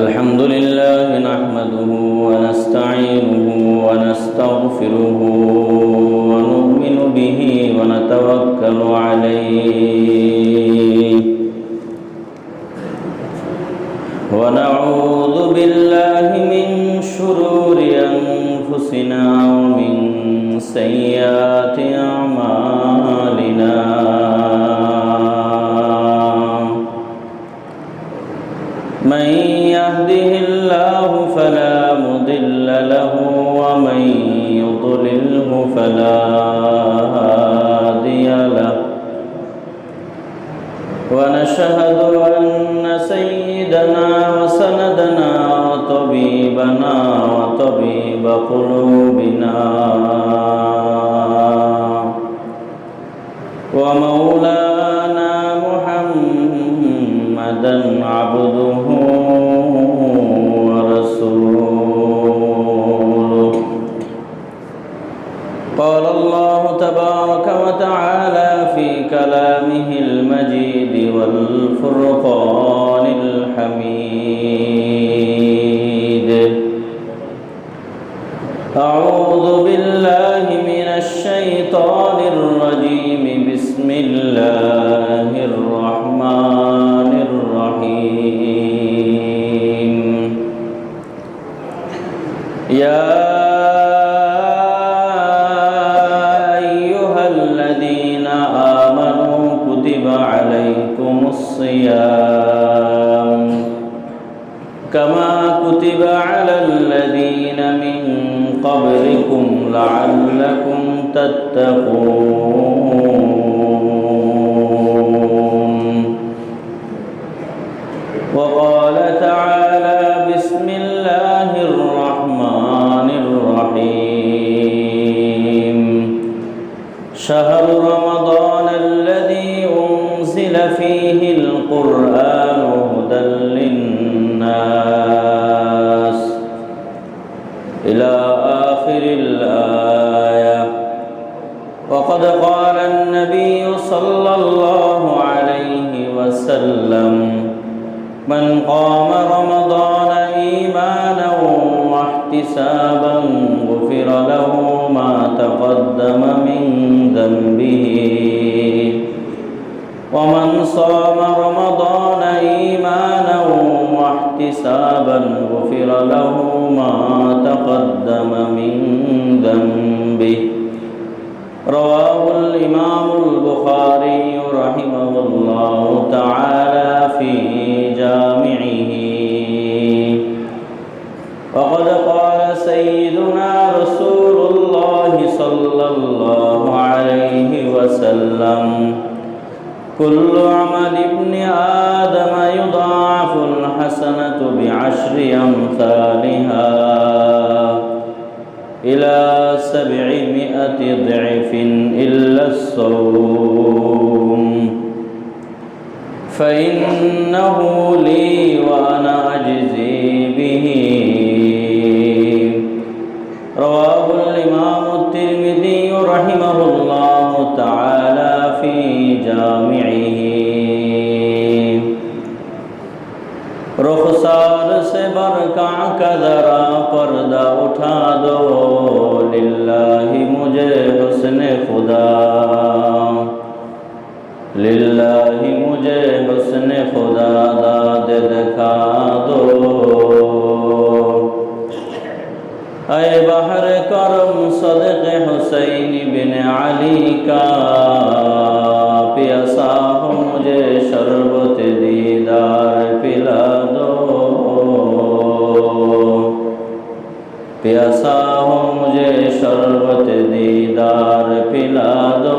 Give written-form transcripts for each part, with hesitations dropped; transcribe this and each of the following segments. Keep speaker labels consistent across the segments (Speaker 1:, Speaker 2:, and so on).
Speaker 1: الحمد لله نحمده ونستعينه ونستغفره ونؤمن به ونتوكل عليه ونعوذ بالله من شرور أنفسنا ومن سيئات أعمالنا من يهده الله فلا مضل له ومن يضلله فلا هادي له ونشهد أن سيدنا وسندنا وطبيبنا وطبيب قلوبنا ومولانا محمدا عبده ورسوله قال الله تبارك وتعالى في كلامه المجيد والفرقان الحميد أعوذ بالله من الشيطان الرجيم بسم الله الرحمن الرحيم يا أيها الذين آمنوا كتب عليكم الصيام كما كتب على الذين من قبلكم لعلكم تتقون وقال تعالى بسم الله الرحمن الرحيم شهر رمضان الذي أنزل فيه القرآن هدى للناس إلى آخر الآية وقد قال النبي صلى الله عليه وسلم من قام رمضان إيمانا واحتسابا غفر له ما تقدم من ذنبه ومن صام رمضان إيمانا واحتسابا غفر له ما تقدم من ذنبه رواه الإمام البخاري رحمه الله تعالى في جامعه وقد قال سيدنا رسول الله صلى الله عليه وسلم كل عمل ابن آدم يضاعف الحسنة بعشر أمثالها إلى 700 ضعف إلا الصوم فإنه لي وأنا أجزي به رواه الإمام الترمذي رحمه الله تعالى في جامعه रुखसार से बरका का जरा पर्दा उठा दो लिल्लाही मुझे हुस्ने खुदा लिल्लाही मुझे हुस्ने खुदा दाद दिखा दो ऐ बहर करम सदक़ हुसैन बिन अली का प्यासा हो मुझे शरबत दीदार पिला दो प्यासा हो मुझे शरबत दीदार पिला दो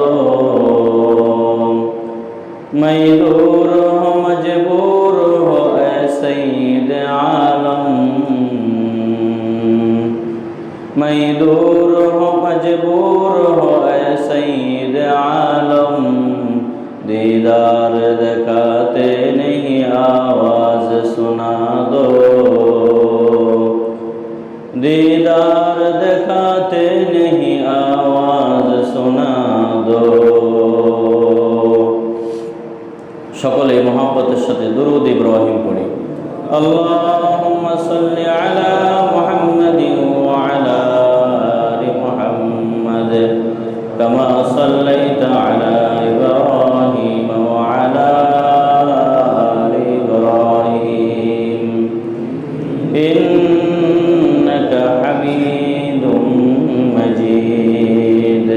Speaker 1: मैं दूर हो मजबूर हो ऐ सईद आलम मैं दूर हो मजबूर हो ऐ सईद आलम दीदार दिखाते नहीं आवाज सुना दो दीदार दिखाते नहीं आवाज सुना दो সকলে মহব্বতের সাথে দুরূদ ইব্রাহিম পড়ি। اللهم صل على محمد وعلى آل محمد كما صليت على إبراهيم وعلى آل إبراهيم إنك حميد مجيد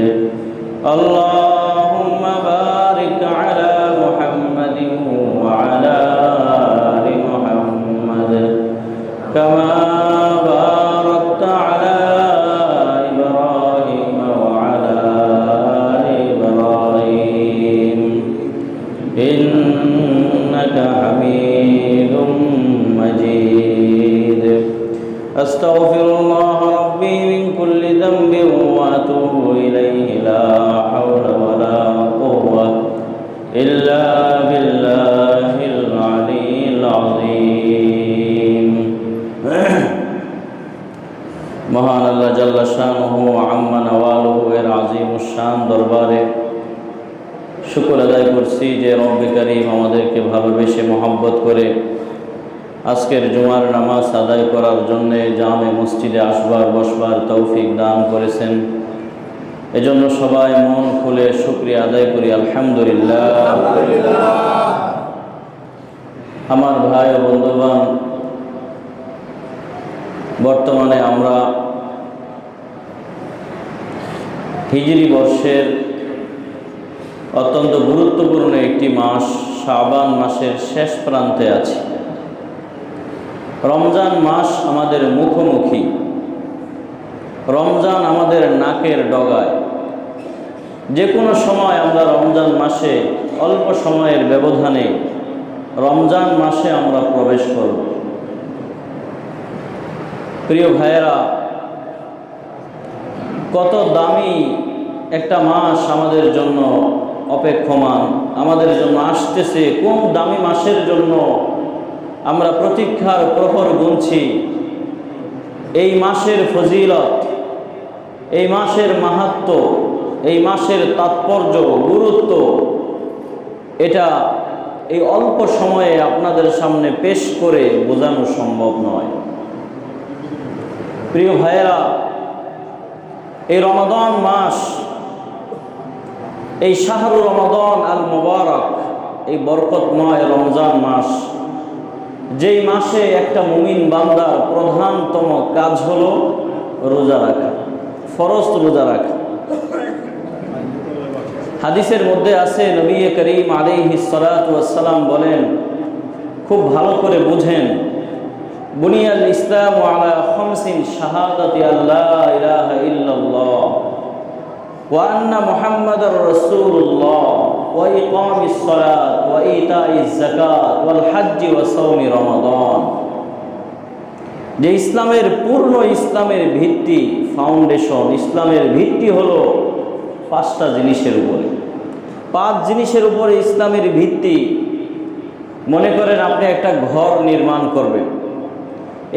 Speaker 1: اللهم بارك على محمد وعلى آل محمد كما باركت على إبراهيم وعلى آل إبراهيم إنك حميد مجيد أستغفر الله ربي من كل ذنب وأتوب إليه لا حول ولا قوة إلا بالله العلي العظيم মহান আল্লাহ জাল্লা শানুহু আম্মা নওয়ালুহু এর আযীম শান দরবারে শুকর আদায় করছি যে রব্বে কারীম আমাদেরকে ভালোবেসে মহব্বত করে আজকের জুমার নামাজ আদায় করার জন্য জামে মসজিদে আসবার বসবার তৌফিক দান করেছেন। এজন্য সবাই মন খুলে শুকরিয়া আদায় করি আলহামদুলিল্লাহ। আমার ভাই ও বন্ধুগণ, বর্তমানে আমরা হিজরি বর্ষের অত্যন্ত গুরুত্বপূর্ণ একটি মাস শাবান মাসের শেষ প্রান্তে আছি। রমজান মাস আমাদের মুখোমুখি, রমজান আমাদের নাকের ডগায়। যে কোনো সময় আমরা রমজান মাসে অল্প সময়ের ব্যবধানে রমজান মাসে আমরা প্রবেশ করব। প্রিয় ভাইয়েরা, কত দামি একটা মাস আমাদের জন্য অপেক্ষমান, আমাদের জন্য আসতেছে। কোন দামি মাসের জন্য আমরা প্রতীক্ষার প্রহর গুনছি। এই মাসের ফজিলত, এই মাসের মাহাত্ম্য, এই মাসের তাৎপর্য, গুরুত্ব, এটা এই অল্প সময়ে আপনাদের সামনে পেশ করে বোঝানো সম্ভব নয়। প্রিয় ভাইয়েরা, এই রমাদান মাস, এই শাহরু রমাদান আল মুবারক, এই বরকতময় রমজান মাস, যেই মাসে একটা মুমিন বান্দার প্রধানতম কাজ হলো রোজা রাখা, ফরজ রোজা রাখা। হাদিসের মধ্যে আছে, নবী করিম আলাইহিস সালাতু ওয়াস সালাম বলেন, খুব ভালো করে বুঝেন, বুনিয়াল ইসলাম আলা খামসিন শাহাদাতি আল্লা ইলাহা ইল্লাল্লাহ ওয়া আন্না মুহাম্মাদার রাসূলুল্লাহ ওয়া ইকামিস সালাত ওয়া ইতাইজ যাকাত ওয়াল হজ্জ ওয়া সাওমি রমাদান। যে ইসলামের পূর্ণ ইসলামের ভিত্তি, ফাউন্ডেশন, ইসলামের ভিত্তি হলো পাঁচটা জিনিসের উপরে। পাঁচ জিনিসের উপরে ইসলামের ভিত্তি। মনে করেন আপনি একটা ঘর নির্মাণ করবেন,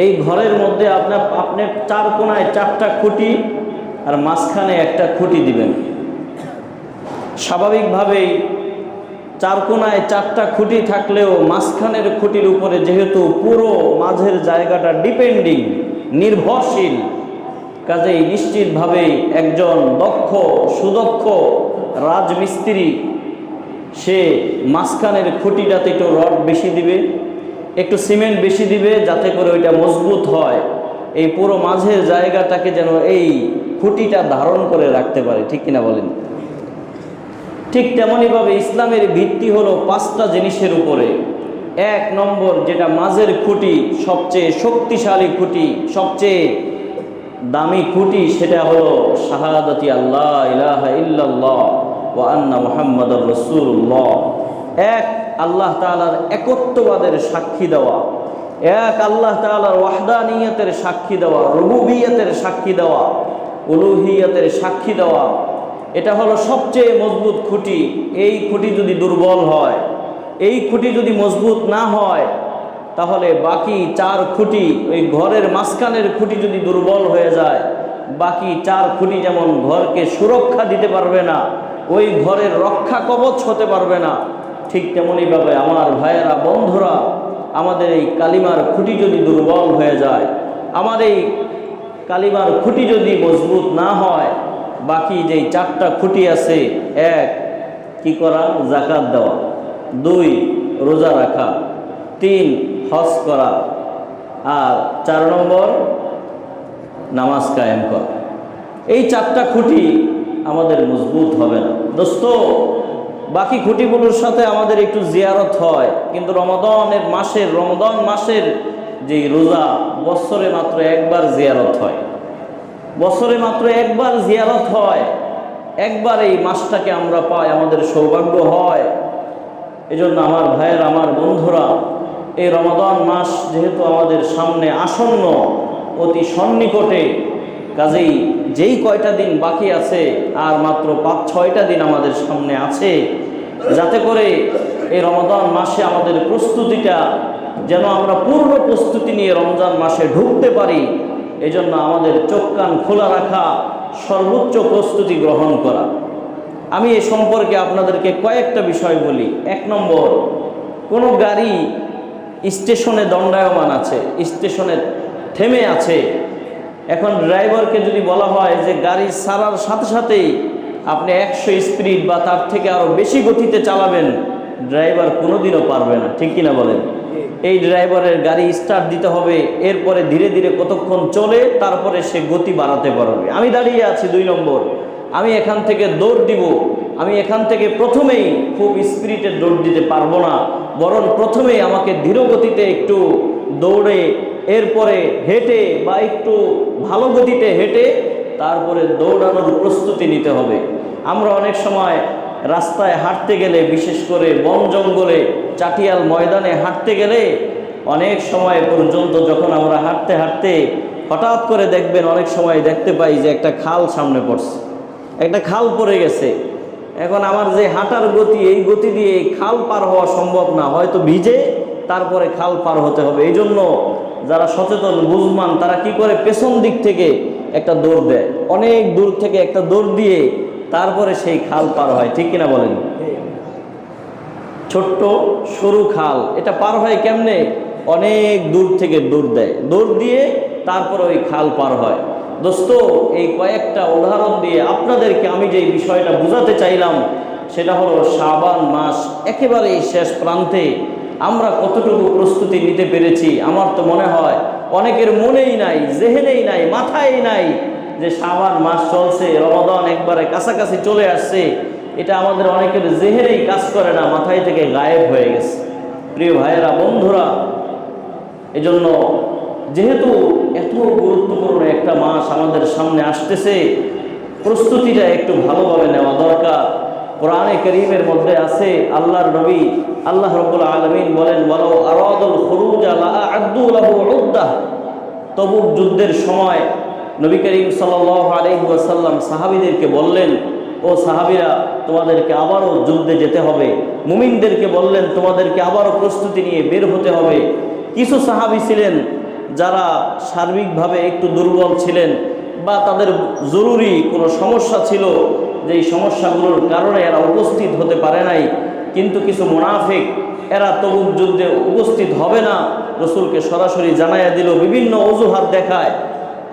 Speaker 1: এই ঘরের মধ্যে আপনি চার কোণায় চারটা খুঁটি আর মাঝখানে একটা খুঁটি দিবেন। স্বাভাবিকভাবেই চার কোণায় চারটা খুঁটি থাকলেও মাঝখানের খুঁটির উপরে যেহেতু পুরো মাঝের জায়গাটা ডিপেন্ডিং, নির্ভরশীল, কাজেই নিশ্চিতভাবেই একজন দক্ষ সুদক্ষ রাজমিস্ত্রি সে মাঝখানের খুঁটিটাতে একটু রড বেশি দিবে, একটু সিমেন্ট বেশি দিবে, যাতে করে ওইটা মজবুত হয়, এই পুরো মাঝের জায়গাটাকে যেন এই খুঁটিটা ধারণ করে রাখতে পারে। ঠিক কিনা বলেন? ঠিক তেমনইভাবে ইসলামের ভিত্তি হলো পাঁচটা জিনিসের উপরে। এক নম্বর, যেটা মাঝের খুঁটি, সবচেয়ে শক্তিশালী খুঁটি, সবচেয়ে দামি খুঁটি, সেটা হলো শাহাদাতি আল্লাহ ইলাহা ইল্লাল্লাহ ওয়া আন্না মুহাম্মাদার রাসূলুল্লাহ। এক আল্লাহ তাআলার একত্ববাদের সাক্ষী দেওয়া, এক আল্লাহ তাআলার ওয়াহদানিয়তের সাক্ষী দেওয়া, রুবুবিয়তের সাক্ষী দেওয়া, উলুহিয়তের সাক্ষী দেওয়া। এটা হলো সবচেয়ে মজবুত খুঁটি। এই খুঁটি যদি দুর্বল হয়, এই খুঁটি যদি মজবুত না হয়, তাহলে বাকি চার খুঁটি, ওই ঘরের মাঝখানের খুঁটি যদি দুর্বল হয়ে যায়, বাকি চার খুঁটি যেমন ঘরকে সুরক্ষা দিতে পারবে না, ওই ঘরের রক্ষা কবচ হতে পারবে না, ঠিক তেমনইভাবে আমার ভাইয়েরা, বন্ধুরা, আমাদের এই কালিমার খুঁটি যদি দুর্বল হয়ে যায়, আমার এই কালিমার খুঁটি যদি মজবুত না হয়, বাকি যেই 4টা খুঁটি আছে, 1 কি করা? যাকাত দেওয়া, 2 রোজা রাখা, 3 হজ করা, আর 4 নম্বর নামাজ কায়েম করা। এই 4টা খুঁটি আমাদের মজবুত হবে না দোস্ত। বাকি খুঁটিগুলোর সাথে আমাদের একটু জিয়ারত হয়, কিন্তু রমজান মাসের যে রোজা বছরে মাত্র একবার জিয়ারত হয়, বছরে মাত্র একবার জিয়ারত হয়, একবার এই মাসটাকে আমরা পাই, আমাদের সৌভাগ্য হয়। এজন্য আমার ভাইয়ের, আমার বন্ধুরা, এই রমজান মাস যেহেতু আমাদের সামনে আসন্ন, অতি সন্নিকটে, কাজেই যেই কয়টা দিন বাকি আছে, আর মাত্র 5-6টা দিন আমাদের সামনে আছে, যাতে করে এই রমজান মাসে আমাদের প্রস্তুতিটা যেন আমরা পূর্ণ প্রস্তুতি নিয়ে রমজান মাসে ঢুকতে পারি, এজন্য আমাদের চোখ কান খোলা রাখা, সর্বোচ্চ প্রস্তুতি গ্রহণ করা। আমি এ সম্পর্কে আপনাদেরকে কয়েকটা বিষয় বলি। 1 নম্বর, কোনো গাড়ি স্টেশনে দণ্ডায়মান আছে, স্টেশনে থেমে আছে, এখন ড্রাইভারকে যদি বলা হয় যে গাড়ি ছাড়ার সাথে সাথেই আপনি 100 স্পিড বা তার থেকে আরও বেশি গতিতে চালাবেন, ড্রাইভার কোনোদিনও পারবে না, ঠিক কিনা বলেন? এই ড্রাইভারের গাড়ি স্টার্ট দিতে হবে, এরপরে ধীরে ধীরে কতক্ষণ চলে, তারপরে সে গতি বাড়াতে পারবে। আমি দাঁড়িয়ে আছি 2 নম্বর, আমি এখান থেকে দৌড় দিব, আমি এখান থেকে প্রথমেই খুব স্পিডে দৌড় দিতে পারবো না, বরং প্রথমেই আমাকে ধীর গতিতে একটু দৌড়ে, এরপরে হেঁটে বা একটু ভালো গতিতে হেঁটে তারপরে দৌড়ানোর প্রস্তুতি নিতে হবে। আমরা অনেক সময় রাস্তায় হাঁটতে গেলে, বিশেষ করে বন জঙ্গলে, চাটিয়াল ময়দানে হাঁটতে গেলে, অনেক সময় পর্যন্ত যখন আমরা হাঁটতে হাঁটতে হঠাৎ করে দেখবেন, অনেক সময় দেখতে পাই যে একটা খাল সামনে পড়ছে, একটা খাল পড়ে গেছে। এখন আমার যে হাঁটার গতি, এই গতি দিয়ে খাল পার হওয়া সম্ভব না, হয়তো ভিজে তারপরে খাল পার হতে হবে। এই জন্য যারা সচেতন বুঝমান, তারা কি করে? পেছন দিক থেকে একটা দৌড় দেয়, অনেক দূর থেকে একটা দৌড় দিয়ে তারপরে সেই খাল পার হয়, ঠিক কিনা বলেন? ছোট্ট সরু খাল, এটা পার হয় কেমনে? অনেক দূর থেকে দৌড় দেয়, দৌড় দিয়ে তারপরে ওই খাল পার হয়। দোস্ত, এই কয়েকটা উদাহরণ দিয়ে আপনাদেরকে আমি যে বিষয়টা বোঝাতে চাইলাম, সেটা হলো শাবান মাস একেবারে শেষ প্রান্তে আমরা কতটুকু প্রস্তুতি নিতে পেরেছি। আমার তো মনে হয় অনেকের মনেই নাই, জেহেনেই নাই, মাথায় নাই যে শাবান মাস চলছে, রমাদান একবারে কাছাকাছি চলে আসছে। এটা আমাদের অনেকের জেহেনেই কাজ করে না, মাথায় থেকে গায়েব হয়ে গেছে। প্রিয় ভাইয়েরা, বন্ধুরা, এজন্য যেহেতু এত গুরুত্বপূর্ণ একটা মাস আমাদের সামনে আসতেছে, প্রস্তুতিটা একটু ভালোভাবে নেওয়া দরকার। কোরআনে কারীমের মধ্যে আছে, আল্লাহর নবী আল্লাহ রাব্বুল আলামিন বলেন, ওয়ালাউ আরাদুল খুরুজ লা আ'আদ্দু লাহু উদ্দাহ। তবুক যুদ্ধের সময় নবী করিম সাল্লাল্লাহু আলাইহি ওয়াসাল্লাম সাহাবীদেরকে বললেন, ও সাহাবীরা, তোমাদেরকে আবারও যুদ্ধে যেতে হবে। মুমিনদেরকে বললেন, তোমাদেরকে আবারও প্রস্তুতি নিয়ে বের হতে হবে। কিছু সাহাবী ছিলেন যারা সার্বিকভাবে একটু দুর্বল ছিলেন, বা তাদের জরুরি কোনো সমস্যা ছিল, যেই সমস্যাগুলোর কারণে এরা উপস্থিত হতে পারে নাই। কিন্তু কিছু মুনাফিক, এরা তবুক যুদ্ধে উপস্থিত হবে না, রসুলকে সরাসরি জানাইয়া দিল, বিভিন্ন অজুহাত দেখায়।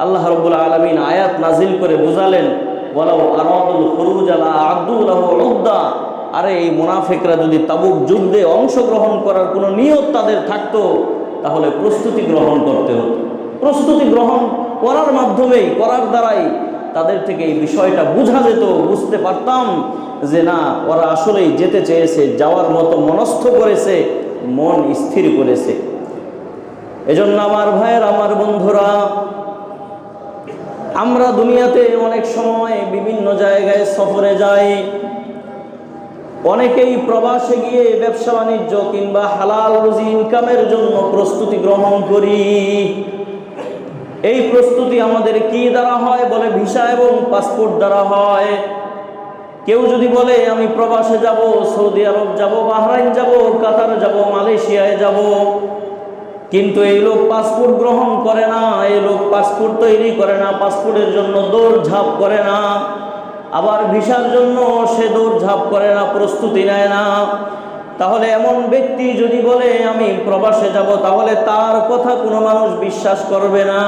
Speaker 1: আল্লাহ রাব্বুল আলামিন আয়াত নাজিল করে বুঝালেন, ওয়ালাউ আরাদুল খুরুজ লা আ'আদ্দু লাহু উদ্দা। আরে এই মুনাফিকরা যদি তাবুক যুদ্ধে অংশগ্রহণ করার কোনো নিয়ত তাদের থাকতো, তাহলে প্রস্তুতি গ্রহণ করতে হতো। প্রস্তুতি গ্রহণ করার মাধ্যমেই, করার দ্বারাই তাদের থেকে এই বিষয়টা বোঝা যেত, বুঝতে পারতাম যে না, ওরা আসলেই যেতে চেয়েছে, যাওয়ার মতো মনস্থ করেছে, মন স্থির করেছে। এজন্য আমার ভাইয়ের, আমার বন্ধুরা, আমরা দুনিয়াতে অনেক সময় বিভিন্ন জায়গায় সফরে যাই, অনেকেই প্রবাসে গিয়ে ব্যবসা বাণিজ্য কিংবা হালাল রুজি ইনকামের জন্য প্রস্তুতি গ্রহণ করি। এই প্রস্তুতি আমাদের কি দ্বারা হয়? বলে ভিসা এবং পাসপোর্ট দ্বারা হয়। কেউ যদি বলে আমি প্রবাসে যাব, সৌদি আরব যাব, বাহরাইন যাব, কাতার যাব, মালয়েশিয়ায় যাব, কিন্তু এই লোক পাসপোর্ট গ্রহণ করে না, এই লোক পাসপোর্ট তৈরি করে না, পাসপোর্টের জন্য দৌড়ঝাঁপ করে না, আবার ভিসার জন্য সে দৌড়ঝাঁপ করে না, প্রস্তুতি নেয় না। তাহলে এমন ব্যক্তি যদি বলে আমি প্রবাসে যাব, তাহলে তার কথা কোনো মানুষ বিশ্বাস করবে না।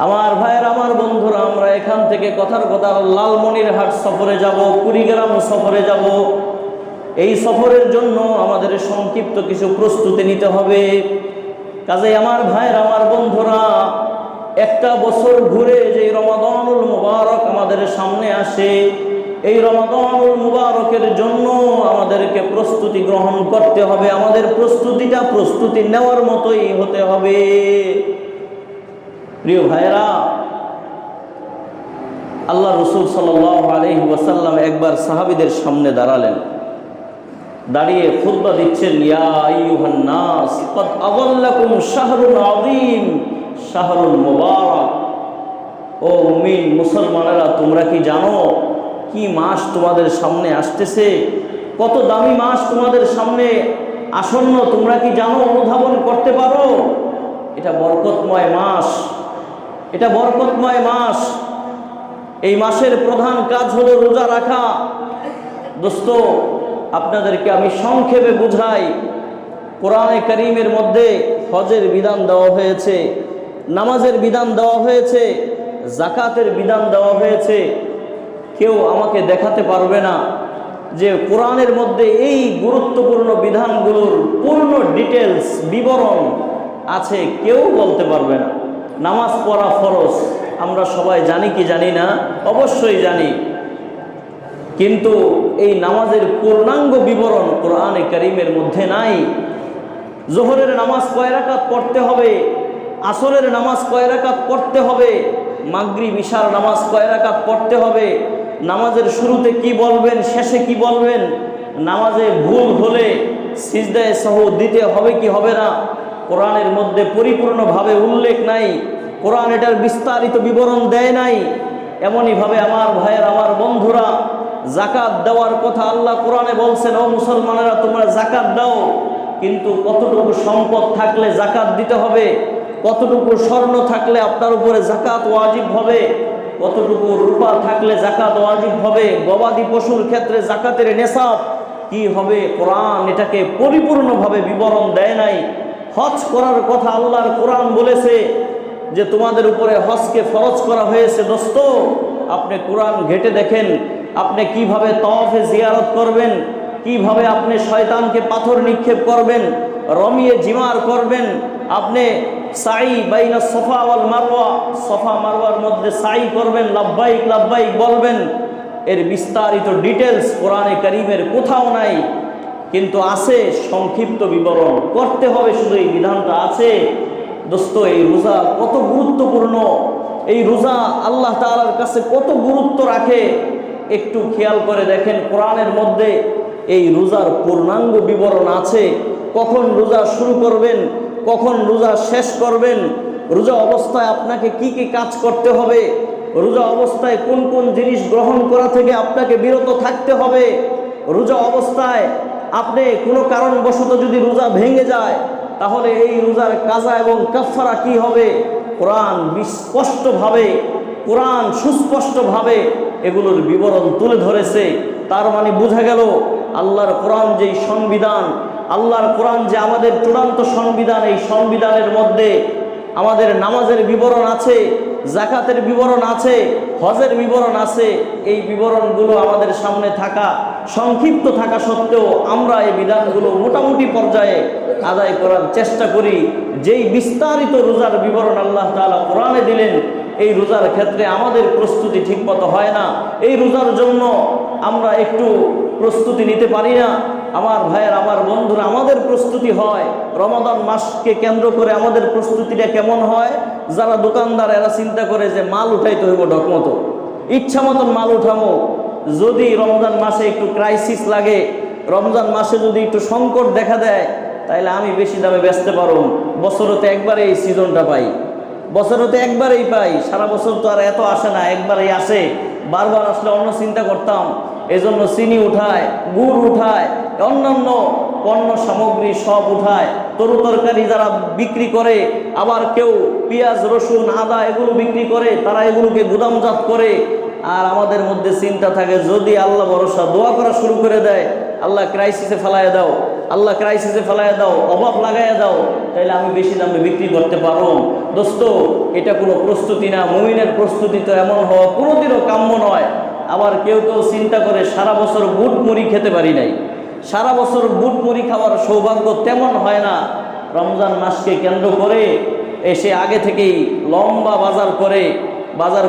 Speaker 1: আমার ভাইয়ের, আমার বন্ধুরা, আমরা এখান থেকে কথার কথা লালমনিরহাট সফরে যাব, কুড়িগ্রাম সফরে যাব। এই সফরের জন্য আমাদের সংক্ষিপ্ত কিছু প্রস্তুতি নিতে হবে। কাজেই আমার ভাইয়ের, আমার বন্ধুরা, একটা বছর ঘুরে যে রমাদানুল মুবারক আমাদের সামনে আসে, এই রমাদানুল মুবারকের জন্য আমাদেরকে প্রস্তুতি গ্রহণ করতে হবে। আমাদের প্রস্তুতিটা প্রস্তুতি নেওয়ার মতোই হতে হবে। প্রিয় ভাইরা, আল্লাহ রাসূল সাল্লাল্লাহু আলাইহি ওয়াসাল্লাম একবার সাহাবীদের সামনে দাঁড়ালেন, দাঁড়িয়ে খুতবা দিচ্ছেন, ইয়া আইয়ুহান নাস ক্বাদ আযাল্লাকুম শাহরুন আযীম শাহরুল মুবারক। ও মুমিন মুসলমানেরা, তোমরা কি জানো কি মাস তোমাদের সামনে আসতেছে? কত দামি মাস তোমাদের সামনে আসন্ন, তোমরা কি জানো? অনুধাবন করতে পারো? এটা বরকতময় মাস, এটা বরকতময় মাস। এই মাসের প্রধান কাজ হলো রোজা রাখা। দোস্ত, আপনাদেরকে আমি সংক্ষেপে বুঝাই। কোরআনে কারীমের মধ্যে হজের বিধান দেওয়া হয়েছে, নামাজের বিধান দেওয়া হয়েছে, যাকাতের বিধান দেওয়া হয়েছে। কেউ আমাকে দেখাতে পারবে না যে কোরআনের মধ্যে এই গুরুত্বপূর্ণ বিধানগুলোর পূর্ণ ডিটেলস, বিবরণ আছে, কেউ বলতে পারবে না। নামাজ পড়া ফরজ, আমরা সবাই জানি কি জানি না? অবশ্যই জানি। কিন্তু এই নামাজের পূর্ণাঙ্গ বিবরণ কোরআনে কারীমের মধ্যে নাই। জোহরের নামাজ কয় রাকাত পড়তে হবে, আসরের নামাজ কয় রাকাত পড়তে হবে, মাগরিব ইশার নামাজ কয় রাকাত পড়তে হবে, নামাজের শুরুতে কি বলবেন, শেষে কি বলবেন, নামাজে ভুল হলে সিজদায়ে সাহু দিতে হবে কি হবে না, কোরআনের মধ্যে পরিপূর্ণভাবে উল্লেখ নাই। কোরআন এটার বিস্তারিত বিবরণ দেয় নাই। এমনইভাবে আমার ভাইয়ের, আমার বন্ধুরা, যাকাত দেওয়ার কথা আল্লাহ কোরআনে বলছেন, ও মুসলমানেরা তোমরা যাকাত দাও। কিন্তু কতটুকু সম্পদ থাকলে যাকাত দিতে হবে, কতটুকু স্বর্ণ থাকলে আপনার উপরে যাকাত ওয়াজিব হবে, কতটুকু রূপা থাকলে যাকাত ওয়াজিব হবে, গবাদি পশুর ক্ষেত্রে যাকাতের নেশাব কি হবে, কোরআন এটাকে পরিপূর্ণভাবে বিবরণ দেয় নাই। হজ করার কথা আল্লাহর কোরআন বলেছে যে তোমাদের উপরে হজকে ফরজ করা হয়েছে। দোস্ত, আপনি কোরআন ঘেটে দেখেন, আপনি কিভাবে তওয়াফে জিয়ারত করবেন, কিভাবে আপনি শয়তানকে পাথর নিক্ষেপ করবেন, রমিয়ে জিমার করবেন, আপনি সাই বাইনা সফা ওয়াল মারওয়া, সফা মারওয়ার মধ্যে সাই করবেন, লাব্বাইক লাব্বাইক বলবেন। এর বিস্তারিত ডিটেলস কোরআনে কারীমের কোথাও নাই, কিন্তু আছে সংক্ষিপ্ত বিবরণ। করতে হবে শুধু এই বিধানটা আছে। দোস্ত, এই রোজা কত গুরুত্বপূর্ণ, এই রোজা আল্লাহ তাআলার কাছে কত গুরুত্ব রাখে, একটু খেয়াল করে দেখেন। কোরআনের মধ্যে এই রোজার পূর্ণাঙ্গ বিবরণ আছে। কখন রোজা শুরু করবেন, কখন রোজা শেষ করবেন, রোজা অবস্থায় আপনাকে কি কি কাজ করতে হবে, রোজা অবস্থায় কোন কোন জিনিস গ্রহণ করা থেকে আপনাকে বিরত থাকতে হবে, রোজা অবস্থায় আপনি কোনো কারণবশত যদি রোজা ভেঙে যায় তাহলে এই রোজার কাজা এবং কাফারা কি হবে, কোরআন স্পষ্টভাবে, কোরআন সুস্পষ্টভাবে এগুলোর বিবরণ তুলে ধরেছে। তার মানে বোঝা গেল আল্লাহর কোরআন যেই সংবিধান, আল্লাহর কোরআন যে আমাদের চূড়ান্ত সংবিধান, এই সংবিধানের মধ্যে আমাদের নামাজের বিবরণ আছে, যাকাতের বিবরণ আছে, হজের বিবরণ আছে। এই বিবরণগুলো আমাদের সামনে থাকা, সংক্ষিপ্ত থাকা সত্ত্বেও আমরা এই বিধানগুলো মোটামুটি পর্যায়ে আদায় করার চেষ্টা করি। যেই বিস্তারিত রোজার বিবরণ আল্লাহ তাআলা কোরআনে দিলেন, এই রোজার ক্ষেত্রে আমাদের প্রস্তুতি ঠিকমতো হয় না। এই রোজার জন্য আমরা একটু প্রস্তুতি নিতে পারি না। আমার ভাইয়ের, আমার বন্ধুরা, আমাদের প্রস্তুতি হয় রমাদান মাসকে কেন্দ্র করে। আমাদের প্রস্তুতিটা কেমন হয়? যারা দোকানদার এরা চিন্তা করে যে মাল উঠাইতে হইব ঢকমতো, ইচ্ছা মতন মাল উঠামো। যদি রমজান মাসে একটু ক্রাইসিস লাগে, রমজান মাসে যদি একটু সংকট দেখা দেয়, তাইলে আমি বেশি দামে বেচতে পারব। বছরতে একবারে এই সিজনটা পাই, বছরতে একবারেই পাই, সারা বছর তো আর এত আসে না, একবারেই আসে। বারবার আসলে অন্য চিন্তা করতাম। এজন্য চিনি উঠায়, গুড় উঠায়, অন্যান্য পণ্য সামগ্রী সব উঠায়, তরু তরকারি যারা বিক্রি করে, আবার কেউ পেঁয়াজ রসুন আদা এগুলো বিক্রি করে, তারা এগুলোকে গুদামজাত করে। আর আমাদের মধ্যে চিন্তা থাকে যদি আল্লাহ ভরসা দোয়া করা শুরু করে দেয়, আল্লাহ ক্রাইসিসে ফেলাইয়া দাও, আল্লাহ ক্রাইসিসে ফেলাইয়া দাও, অভাব লাগাইয়া দাও, তাইলে আমি বেশি দামে বিক্রি করতে পারবো। দোস্ত, এটা কোনো প্রস্তুতি না। মুমিনের প্রস্তুতি তো এমন হওয়া কোনোদিনও কাম্য নয়। আবার কেউ কেউ চিন্তা করে সারা বছর বুট মুড়ি খেতে পারি নাই। সারা বছর বুট মুড়ি খাওয়ার সৌভাগ্য তেমন হয় না। রমজান মাসকে কেন্দ্র করে এসে আগে থেকেই লম্বা বাজার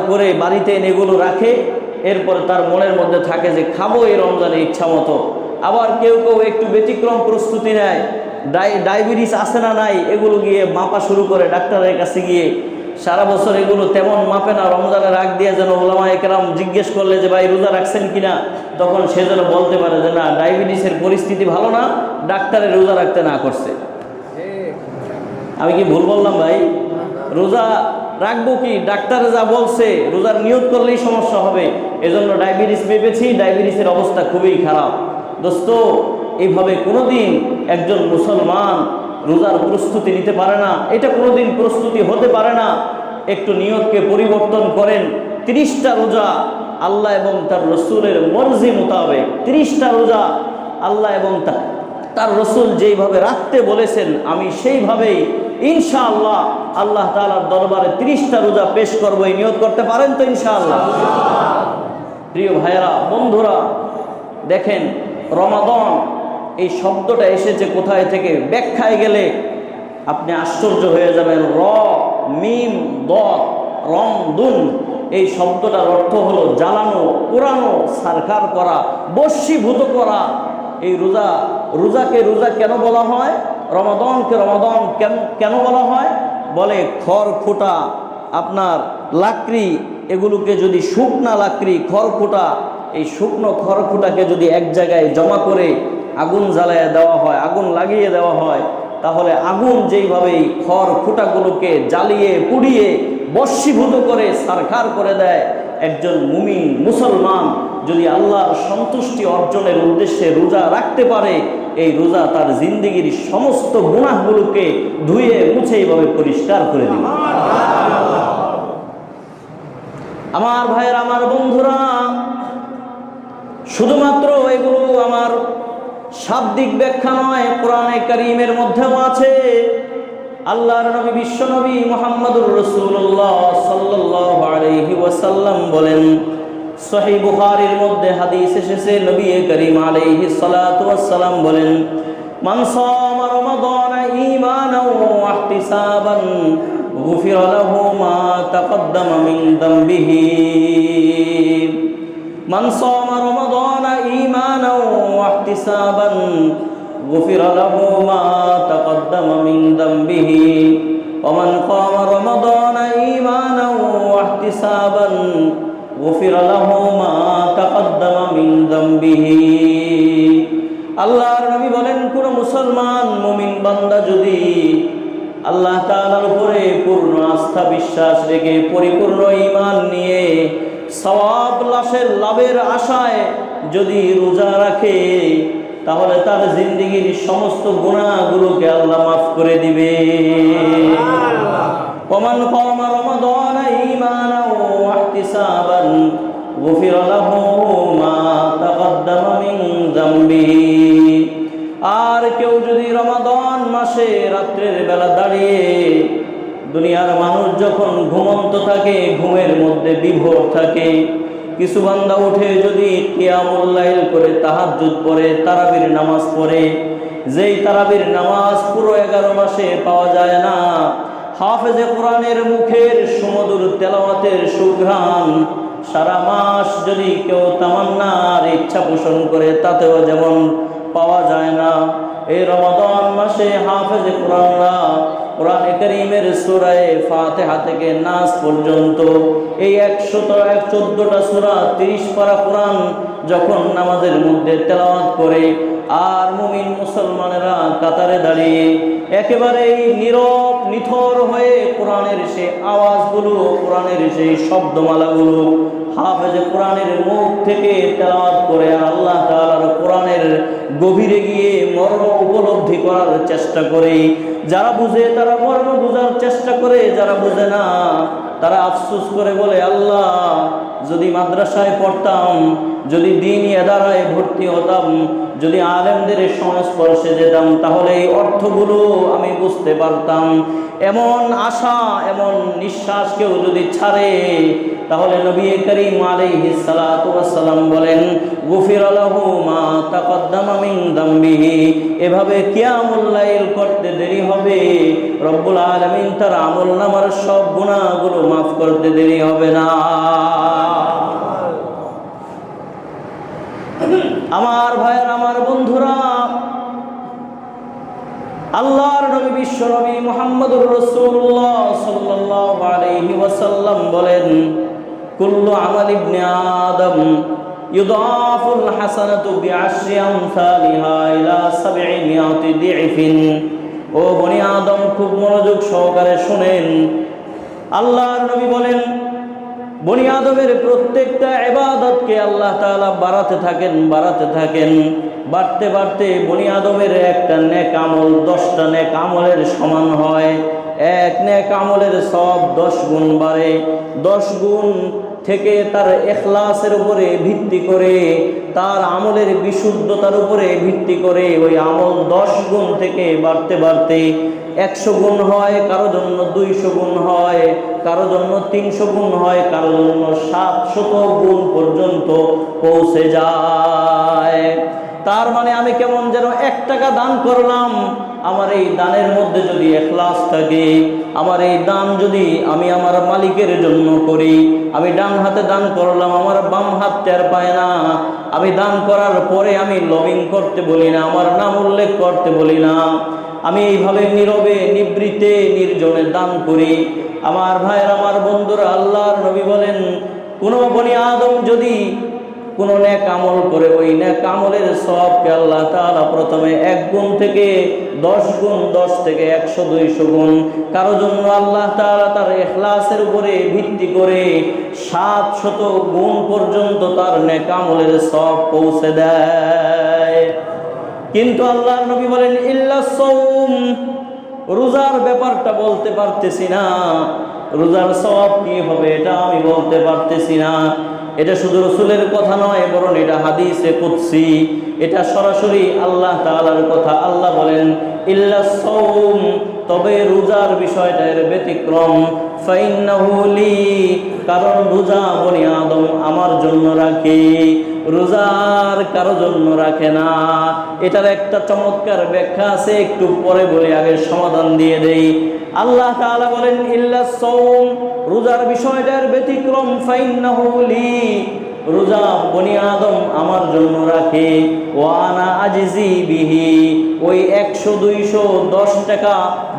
Speaker 1: করে বাড়িতে এনে এগুলো রাখে, এরপরে তার মনের মধ্যে থাকে যে খাবো এই রমজানে ইচ্ছা মতো। আবার কেউ কেউ একটু ব্যতিক্রম প্রস্তুতি নেয়, ডায়াবেটিস আছে না নাই এগুলো গিয়ে মাপা শুরু করে ডাক্তারের কাছে গিয়ে। সারা বছর এগুলো তেমন মাপে না, রমজানের আগ দিয়ে যেন ওলামায়ে কেরাম জিজ্ঞেস করলে যে ভাই রোজা রাখছেন কিনা, তখন সে যেন বলতে পারে যে না, ডায়াবেটিসের পরিস্থিতি ভালো না, ডাক্তারের রোজা রাখতে না করছে। আমি কি ভুল বললাম ভাই? রোজা রাখবো কি, ডাক্তারে যা বলছে রোজার নিয়ত করলেই সমস্যা হবে, এজন্য ডায়াবেটিস মেপেছি, ডায়াবেটিসের অবস্থা খুবই খারাপ। দোস্ত, এইভাবে কোনোদিন একজন মুসলমান রোজার প্রস্তুতি নিতে পারে না, এটা কোনোদিন প্রস্তুতি হতে পারে না। একটু নিয়তকে পরিবর্তন করেন। 30টা রোজা আল্লাহ এবং তার রসুলের মর্জি মোতাবেক, 30টা রোজা আল্লাহ এবং তার রসুল যেইভাবে রাখতে বলেছেন, আমি সেইভাবেই ইনশাআল্লাহ আল্লাহ তাআলার দরবারে 30টা রোজা পেশ করবো। এই নিয়ত করতে পারেন তো ইনশাআল্লাহ? প্রিয় ভাইয়েরা, বন্ধুরা, দেখেন রমাদান এই শব্দটা এসেছে কোথায় থেকে, ব্যাখ্যায় গেলে আপনি আশ্চর্য হয়ে যাবেন। র মিম দ রমদুন, এই শব্দটার অর্থ হলো জ্বালানো, পোড়ানো, সারখার করা, বশীভূত করা। এই রোজাকে রোজা কেন বলা হয়, রমাদানকে রমাদান কেন বলা হয়? বলে খড়কুটা, আপনার লাকড়ি, এগুলোকে যদি শুকনা লাকড়ি, খড়কুটা, এই শুকনো খড়কুটাকে যদি এক জায়গায় জমা করে আগুন জ্বালায় দেওয়া হয়, আগুন লাগিয়ে দেওয়া হয়, তাহলে আগুন যেইভাবে খড়কুটাগুলোকে জ্বালিয়ে পুড়িয়ে বশীভূত করে সারখার করে দেয়, একজন মুমিন মুসলমান যদি আল্লাহর সন্তুষ্টি অর্জনের উদ্দেশ্যে রোজা রাখতে পারে, এই রোজা তার জিন্দেগির সমস্ত গুনাহগুলোকে ধুয়ে মুছে এইভাবে পরিষ্কার করে দিবে। আমার ভাইয়ের, আমার বন্ধুরা, শুধুমাত্র এগুলো আমার শাব্দিক ব্যাখ্যা নয়, কোরআনে কারীমের মধ্যেও আছে। আল্লাহর নবী বিশ্ব নবী মুহাম্মদুর রাসূলুল্লাহ সাল্লাল্লাহু আলাইহি ওয়াসাল্লাম বলেন, সহিহ বুখারীর মধ্যে হাদিস এসেছে, নবী করিম আলাইহিস সালাতু ওয়াস সালাম বলেন, মান সামা রমাদানা ঈমানাও ওয়া ইহতিসাবান গুফিরা লাহু মা তাকদ্দামা মিন যামবিহি। মান সামা রমাদানা ঈমানাও ওয়া ইহতিসাবান গুফিরা লাহু মা তাকদ্দামা মিন যামবিহি ওয়া মান কামা রমাদানা ঈমানাও ওয়া ইহতিসাবান গুফিরা লাহু মা তাকদ্দামা মিন যামবিহি। আল্লাহর নবী বলেন, কোন মুসলমান মুমিন বান্দা যদি আল্লাহ তাআলার উপরে পূর্ণ আস্থা বিশ্বাস রেখে পরিপূর্ণ ঈমান নিয়ে সওয়াব লাভের আশায় যদি রোজা রাখে, তাহলে তার জিন্দেগির সমস্ত গুনাহগুলোকে আল্লাহ মাফ করে দিবে। ওমান কামা রমাদানা ঈমানাও ওয়া ইহতিসাবান গুফিরা লাহু মা তাকদ্দামা মিন যামবিহি। আর কেউ যদি রমাদান মাসে রাত্রের বেলা দাঁড়িয়ে, দুনিয়ার মানুষ যখন ঘুমন্ত থাকে, ঘুমের মধ্যে বিভোর থাকে, কিছু বান্দা উঠে যদি কিয়ামুল লাইল করে তাহাজ্জুদ পড়ে, তারাবির নামাজ পড়ে, যেই তারাবির নামাজ পুরো 11 মাসে পাওয়া যায় না, হাফেজে কোরআনের মুখের সুমধুর তেলাওয়াতের সুঘ্রাণ সারা মাস যদি কেউ তামান্নার ইচ্ছা পোষণ করে, তাতেও যেমন পাওয়া যায় না, এই রমাদান মাসে হাফেজে কোরআনরা কোরআনে কারীমের সূরা ফাতিহা থেকে নাস পর্যন্ত এই 114টা সূরা 30 পারা কোরআন যখন নামাজের মধ্যে তেলাওয়াত করে, আর মুমিন মুসলমানেরা কাতারে দাঁড়িয়ে একেবারে নীরব নিথর হয়ে কোরআনের সেই আওয়াজগুলো, কোরআনের সেই শব্দমালাগুলো হাফেজে কোরআনের মুখ থেকে তেলাওয়াত করে, আর আল্লাহ তাআলার কোরআনের গভীরে গিয়ে মর্ম উপলব্ধি করার চেষ্টা করে। যারা বুঝে তারা মর্ম বোঝার চেষ্টা করে, যারা বুঝে না তারা আফসোস করে বলে, আল্লাহ যদি মাদ্রাসায় পড়তাম, যদি দ্বীনি ইদারায় ভর্তি হতাম, যদি আলেমদের সংস্পর্শে যেতাম, তাহলে এই অর্থগুলো আমি বুঝতে পারতাম। এমন আশা, এমন নিঃশ্বাস কেউ যদি ছাড়ে, তাহলে নবী করিম আলাইহিস সালাতু ওয়াস সালাম বলেন, গুফিরা লাহু মা তাকদ্দামা মিন যামবিহি। এভাবে কিয়ামুল লাইল করতে দেরি হবে, রব্বুল আলামিন তার আমলনামার সব গুনাহগুলো মাফ করতে দেরি হবে না। আমার ভাইয়ের, আমার বন্ধুরা, আল্লাহর নবী বিশ্ব নবী মুহাম্মদুর রাসূলুল্লাহ সাল্লাল্লাহু আলাইহি ওয়াসাল্লাম বলেন, কুল্লু আমাল ইবনে আদম ইউদাফুল হাসানাতু বিআশরি আমসালিহা ইলা 700 দি'ফিন। ও বনি আদম, খুব মনোযোগ সহকারে শুনেন। আল্লাহর নবী বলেন, বনি আদমের প্রত্যেকটা ইবাদতকে আল্লাহ তাআলা বাড়াতে থাকেন, বাড়াতে থাকেন। বাড়তে বাড়তে বনি আদমের একটা নেক আমল 10টা নেক আমলের সমান হয়। এক নেক আমলের সব 10 গুণ বাড়ে। 10 গুণ থেকে তার ইখলাসের উপরে ভিত্তি করে, তার আমলের বিশুদ্ধতার উপরে ভিত্তি করে ওই আমল 10 গুণ থেকে বাড়তে বাড়তে 100 গুণ হয়, কারো জন্য 200 গুণ হয়, কারো জন্য 300 গুণ হয়, কারো জন্য 700 গুণ পর্যন্ত পৌঁছে যায়। তার মানে আমি কেমন যেন 1 টাকা দান করলাম, আমার এই দানের মধ্যে যদি ইখলাস থাকে, আমার এই দান যদি আমি আমার মালিকের জন্য করি, আমি ডান হাতে দান করলাম, আমার বাম হাত টের পায় না। আমি দান করার পরে আমি লবিং করতে বলি না, আমার নাম উল্লেখ করতে বলি না, আমি এইভাবে নীরবে নিবৃতে নির্জনে দান করি। আমার ভাইয়ের, আমার বন্ধুরা, আল্লাহর নবী বলেন, কোনো বনি আদম যদি কোনো নেক আমল করে, ওই নেক আমলের সওয়াবকে আল্লাহ তাআলা প্রথমে 1 গুণ থেকে 10 গুণ, 10 থেকে 100, 200 গুণ, কারো জন্য আল্লাহ তাআলা তার ইখলাসের উপরে ভিত্তি করে 700 গুণ পর্যন্ত তার নেক আমলের সওয়াব পৌঁছে দেয়। কিন্তু আল্লাহর নবী বলেন, ইল্লা সাওম, রোজার ব্যাপারটা বলতে পারতেছি না, রোজার সওয়াব কি হবে এটা আমি বলতে পারতেছি না। এটা শুধু রাসূলের কথা নয়, বরং এটা হাদিসে কুদসি, এটা সরাসরি আল্লাহ তাআলার কথা। আল্লাহ বলেন, ইল্লা সাওম, তবে রোজার বিষয়টা এর ব্যতিক্রম। ফাইন্নাহু লি, কারণ রোজা বনি আদম আমার জন্য রাখে, রোজার কারো জন্য রাখে না। এটার একটা চমৎকার ব্যাখ্যা আছে, একটু পরে বলে আগে সমাধান দিয়ে দেই। আল্লাহ তাআলা বলেন, ইল্লা সাওম, রোজার বিষয়টার ব্যতিক্রম। ফাইন্নাহু লি, রোজা বনি আদম আমার জন্য রাখে। ওয়ানা আজিজি বিহি, ওই 100, 200, 10 টাকা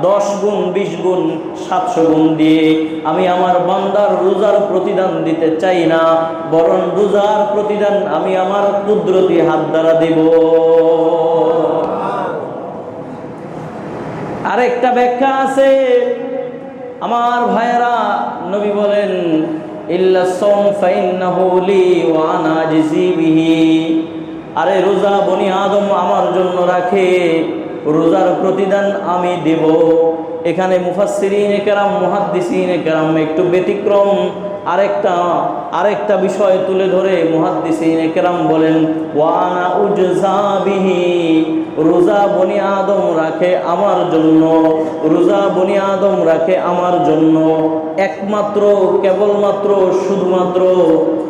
Speaker 1: 10 গুণ, 20 গুণ, 700 গুণ দিয়ে আমি আমার বান্দার রোজার প্রতিদান দিতে চাই না, বরং রোজার প্রতিদান আমি আমার কুদরতি হাত দ্বারা দেব। আরেকটা ব্যাখ্যা আছে আমার ভাইয়েরা, নবী বলেন, ইল্লা সাওম ফাইন্নাহু লি ওয়া আনা আজিজি বিহি। আরে রোজা বনি আদম আমার জন্য রাখে, রোজার প্রতিদান আমি দেব। এখানে মুফাসসিরিনে কেরাম, মুহাদ্দিসিনে কেরাম একটু ব্যতিক্রম আরেকটা বিষয় তুলে ধরে মুহাদ্দিসিনে কেরাম বলেন, ওয়া আনা উজজা বিহি, রোজা বনি আদম রাখে আমার জন্য, রোজা বনি আদম রাখে আমার জন্য, একমাত্র কেবলমাত্র শুধুমাত্র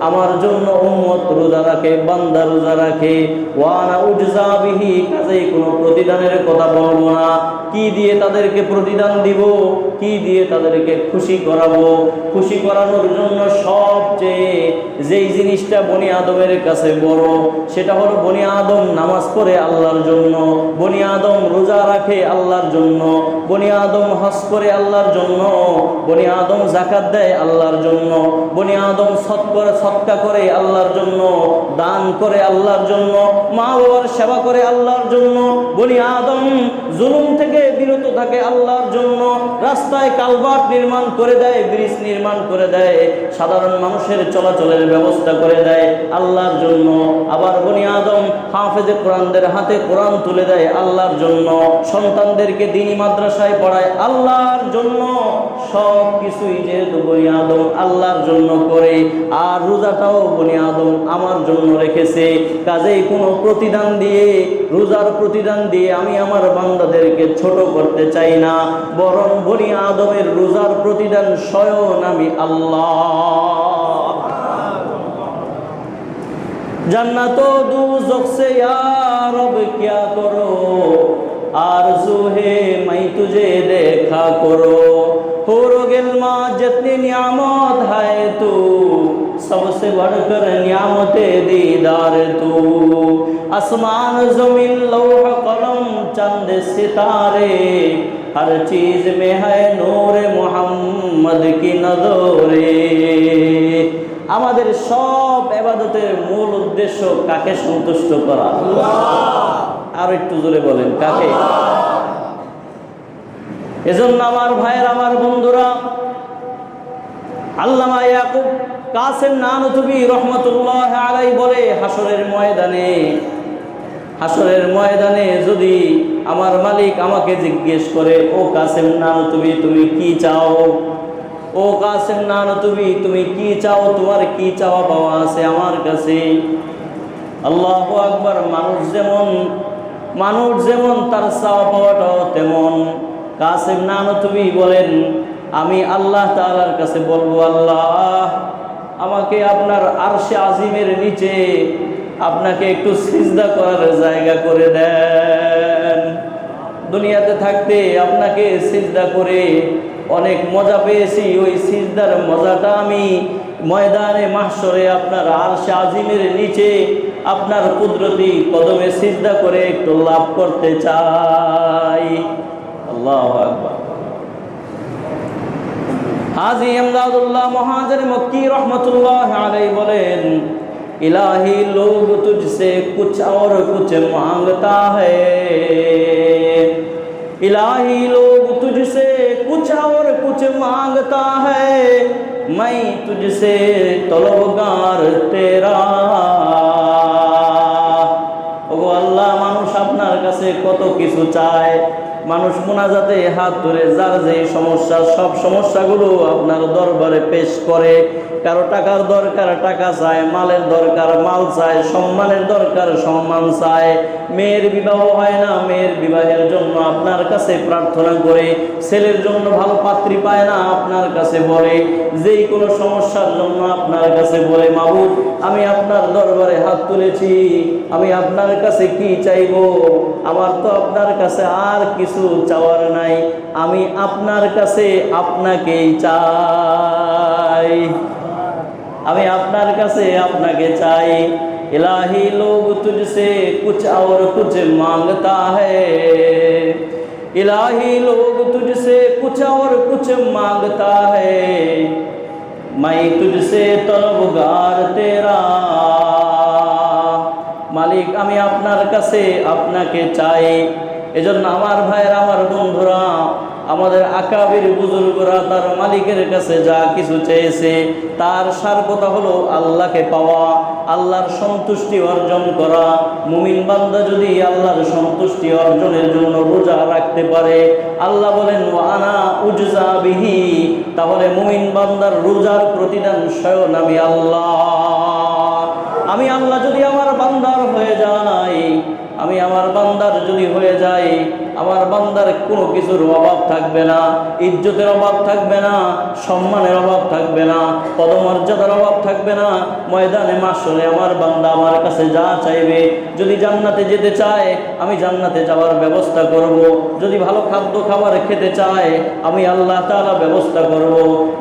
Speaker 1: আমার জন্য উম্মত রোজা রাখে, বান্দা রোজা রাখে। ওয়ানা উজজা বিহি, কাজেই কোনো প্রতিদানের কথা বলবো না। কি দিয়ে তাদেরকে প্রতিদান দিব, কি দিয়ে তাদেরকে খুশি করাবো? খুশি করানোর জন্য সবচেয়ে যেই জিনিসটা বনি আদমের কাছে বড়, সেটা হলো বনি আদম নামাজ পড়ে আল্লাহর জন্য, বনি আদম রোজা রাখে আল্লাহর জন্য, বনি আদম হজ করে আল্লাহর জন্য, বনি আদম যাকাত দেয় আল্লাহর জন্য, বনি আদম সদকা করে আল্লাহর জন্য, দান করে আল্লাহর জন্য, মা বাবার সেবা করে আল্লাহর জন্য, বনি আদম জুলুম থেকে বিরত থাকে আল্লাহর জন্য, রাস্তায় কালভার্ট নির্মাণ করে দেয়, ব্রিজ নির্মাণ করে দেয়, সাধারণ মানুষের চলাচলের ব্যবস্থা করে দেয় আল্লাহর জন্য। আবার বনি আদম হাফেজে কোরআনদের হাতে কোরআন তুলে দেয় আল্লাহর জন্য, সন্তানদেরকে দ্বীনি মাদ্রাসায় পড়ায় আল্লাহর জন্য। সব কিছুই যেহেতু বনি আদম আল্লাহর জন্য করে, আর রোজাটাও বনি আদম আমার জন্য রেখেছে, কাজেই কোনো প্রতিদান দিয়ে, রোজার প্রতিদান দিয়ে আমি আমার বান্দাদেরকে ছোট করতে চাই না, বরং বনি আদমের রোজার প্রতিদান স্বয়ং আমি আল্লাহ। जन्नत व दोज़ख से या रब क्या करो, आरज़ू है मैं तुझे देखा करो, होरो गिल्मा जितनी नियामत है तू, सबसे बढ़कर नियामते दीदार तू, आसमान ज़मीन लौह कलम चंद सितारे, हर चीज़ में है नूर मोहम्मद की नज़रे। আমাদের সব ইবাদতের মূল উদ্দেশ্য কাকে সন্তুষ্ট করা? আর একটু জোরে বলেন, কাকে? এজন্য আমার ভাইয়ের, আমার বন্ধুরা, আল্লামা ইয়াকুব কাসেম নানুতুবি রহমতুল্লাহ আলাইহি বলে, হাসরের ময়দানে যদি আমার মালিক আমাকে জিজ্ঞেস করে, ও কাসেম নানুতুবি তুমি কি চাও, ও কাসেম নানুতুবি তুমি কি চাও, তোমার কি চাওয়া পাওয়া আছে আমার কাছে? আল্লাহু আকবার। মানুষ যেমন তার চাওয়া পাওয়াটাও তেমন। কাসেম নানুতুবি বলেন, আমি আল্লাহ তাআলার কাছে বলবো, আল্লাহ আমাকে আপনার আরশে আজিমের নিচে আপনাকে একটু সিজদা করার জায়গা করে দেন। দুনিয়াতে থাকতে আপনাকে সিজদা করে অনেক মজা পেয়েছি, ওই সিজদার মজাটা আমি ময়দানে মাহশরে আপনার আরশে আজিমের নিচে আপনার কুদরতি কদমে সিজদা করে একটু লাভ করতে চাই। আল্লাহু আকবার। হাজী ইমদাদুল্লাহ মুহাজির মক্কি রহমতুল্লাহ আলাইহি বলেন, इलाही लोग तुझसे कुछ और कुछ मांगता है, इलाही लोग तुझसे कुछ और कुछ मांगता है, मैं तुझसे तलबगार तेरा। ও আল্লাহ, মানুষ আপনার কাছে কত কিছু চায়, মানুষ মুনাজাতে হাত ধরে যার যে সমস্যা, সব সমস্যাগুলো আপনার দরবারে পেশ করে। কারো টাকার দরকার টাকা চায়, মালের দরকার মাল চায়, সম্মানের দরকার সম্মান চায়, মেয়ের বিবাহ হয় না, মেয়ের বিবাহের জন্য আপনার কাছে প্রার্থনা করে, ছেলের জন্য ভালো পাত্রী পায় না, আপনার কাছে বলে, যেই কোনো সমস্যার জন্য আপনার কাছে বলে, মাবুদ আমি আপনার দরবারে হাত তুলেছি, আমি আপনার কাছে কি চাইবো? আমার তো আপনার কাছে আর কিছু চাওয়ার নাই, আমি আপনার কাছে আপনাকেই চাই, আমি আপনার কাছে আপনাকে চাই। इलाही लोग तुझसे कुछ और कुछ मांगता है, इलाही लोग तुझसे कुछ और कुछ मांगता है, मैं तुझसे तलबगार तेरा। মালিক আমি আপনার কাছে আপনাকে চাই। এজন্য আমার ভাইয়েরা, আমার বন্ধুরা, আমাদের আকাবির বুজুর্গরা তার মালিকের কাছে যা কিছু চেয়েছে তার সার কথা হলো আল্লাহকে পাওয়া, আল্লাহর সন্তুষ্টি অর্জন করা। মুমিন বান্দা যদি আল্লাহর সন্তুষ্টি অর্জনের জন্য রোজা রাখতে পারে, আল্লাহ বলেন ওয়ানা উজজা বিহি, তাহলে মুমিন বান্দার রোজার প্রতিদান স্বয়ং আমি আল্লাহ। আমি আল্লাহ যদি আমার বান্দার হয়ে যাই, আমি আমার বান্দার যদি হয়ে যাই, আমার বান্দার কোনো কিছুর অভাব থাকবে না, ইজ্জতের অভাব থাকবে না, সম্মানের অভাব থাকবে না, পদমর্যাদার অভাব থাকবে না। ময়দানে মাশরে আমার বান্দা আমার কাছে যা চাইবে, যদি জান্নাতে যেতে চায় আমি জান্নাতে যাওয়ার ব্যবস্থা করব, যদি ভালো খাদ্য খাবার খেতে চায় আমি আল্লাহ তাআলা ব্যবস্থা করব।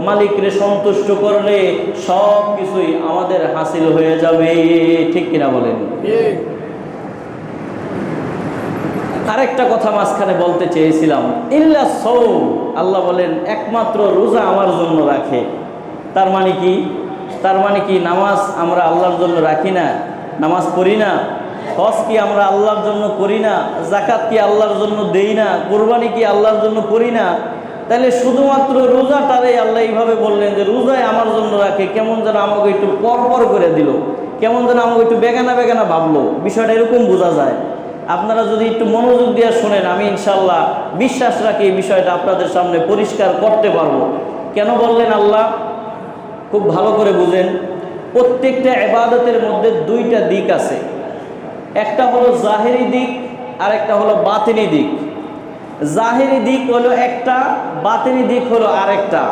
Speaker 1: মালিককে সন্তুষ্ট করলে সব কিছুই আমাদের হাসিল হয়ে যাবে। ঠিক কিনা বলেন? আরেকটা কথা মাঝখানে বলতে চেয়েছিলাম, ইল্লা সাওম, আল্লাহ বলেন একমাত্র রোজা আমার জন্য রাখে। তার মানে কি? তার মানে কি নামাজ আমরা আল্লাহর জন্য রাখি না, নামাজ পড়ি না, হজ কি আমরা আল্লাহর জন্য করি না, যাকাত কি আল্লাহর জন্য দেই না, কুরবানি কি আল্লাহর জন্য করি না? তাহলে শুধুমাত্র রোজাটারে আল্লাহ এইভাবে বললেন যে রোজায় আমার জন্য রাখে, কেমন যেন আমাকে একটু পরপর করে দিল, কেমন যেন আমাকে একটু বেগানা বেগানা ভাবলো। বিষয়টা এরকম বোঝা যায়। আপনারা যদি একটু মনোযোগ দিয়ে শোনেন, আমি ইনশাল্লাহ বিশ্বাস রাখি এই বিষয়টা আপনাদের সামনে পরিষ্কার করতে পারবো। কেন বললেন আল্লাহ? খুব ভালো করে বুঝেন। প্রত্যেকটা ইবাদতের মধ্যে দুইটা দিক আছে, একটা হলো জাহেরি দিক আর একটা হলো বাতিনি দিক। জাহেরি দিক হলো একটা, বাতিনি দিক হলো আরেকটা।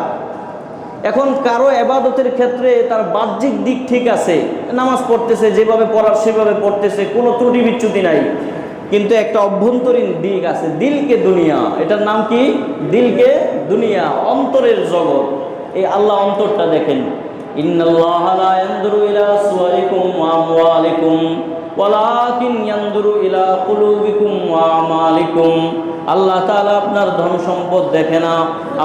Speaker 1: এখন কারো ইবাদতের ক্ষেত্রে তার বাহ্যিক দিক ঠিক আছে, নামাজ পড়তেছে, যেভাবে পড়ার সেভাবে পড়তেছে, কোনো ত্রুটি বিচ্যুতি নাই, কিন্তু একটা অভ্যন্তরীণ দিক আছে, দিলকে দুনিয়া। এটার নাম কি? দিলকে দুনিয়া, অন্তরের জগৎ। এই আল্লাহ অন্তরটা দেখেন। ইন্নাল্লাহা লা ইয়ানজুরু ইলা সুওয়ারিকুম ওয়া আমওয়ালিকুম ওয়ালাকিন ইয়ানজুরু ইলা কুলুবিকুম ওয়া আমালিকুম। আল্লাহ তাআলা আপনার ধন সম্পদ দেখে না,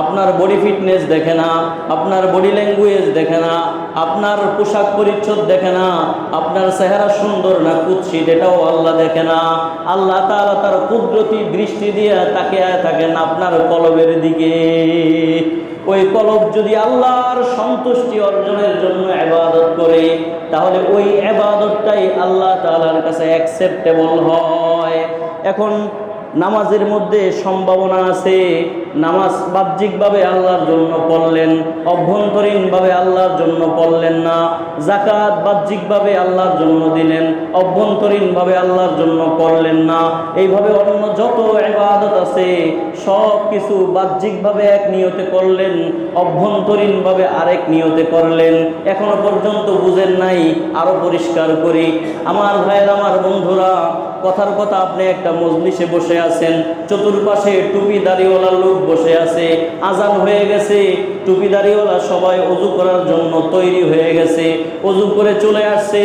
Speaker 1: আপনার বডি ফিটনেস দেখে না, আপনার বডি ল্যাঙ্গুয়েজ দেখে না, আপনার পোশাক পরিচ্ছদ দেখে না, আপনার চেহারা সুন্দর না কুৎসিত এটাও আল্লাহ দেখে না। আল্লাহ তাআলা তার কুদরতি দৃষ্টি দিয়ে তাকিয়ে থাকেন আপনার কলবের দিকে। ওই কলব যদি আল্লাহর সন্তুষ্টি অর্জনের জন্য ইবাদত করে, তাহলে ওই ইবাদতটাই আল্লাহ তাআলার কাছে অ্যাকসেপ্টেবল হয়। এখন নামাজের মধ্যে সম্ভাবনা আছে, নামাজ বাহ্যিকভাবে আল্লাহর জন্য পড়লেন, অভ্যন্তরীণভাবে আল্লাহর জন্য পড়লেন না। যাকাত বাহ্যিকভাবে আল্লাহর জন্য দিলেন, অভ্যন্তরীণভাবে আল্লাহর জন্য করলেন না। এইভাবে অন্য যত ইবাদত আছে সব কিছু বাহ্যিকভাবে এক নিয়তে করলেন, অভ্যন্তরীণভাবে আরেক নিয়তে করলেন। এখনো পর্যন্ত বুঝেন নাই? আরো পরিষ্কার করি আমার ভাইয়ের, আমার বন্ধুরা। কথার কথা, আপনি একটা মজলিসে বসে আছেন, চতুর্পাশে টুপি দাড়িওয়ালা লোক বসে আছে, আজান হয়ে গেছে, টুপি দাড়িওয়ালা সবাই ওযু করার জন্য তৈরি হয়ে গেছে, ওযু করে চলে আসছে।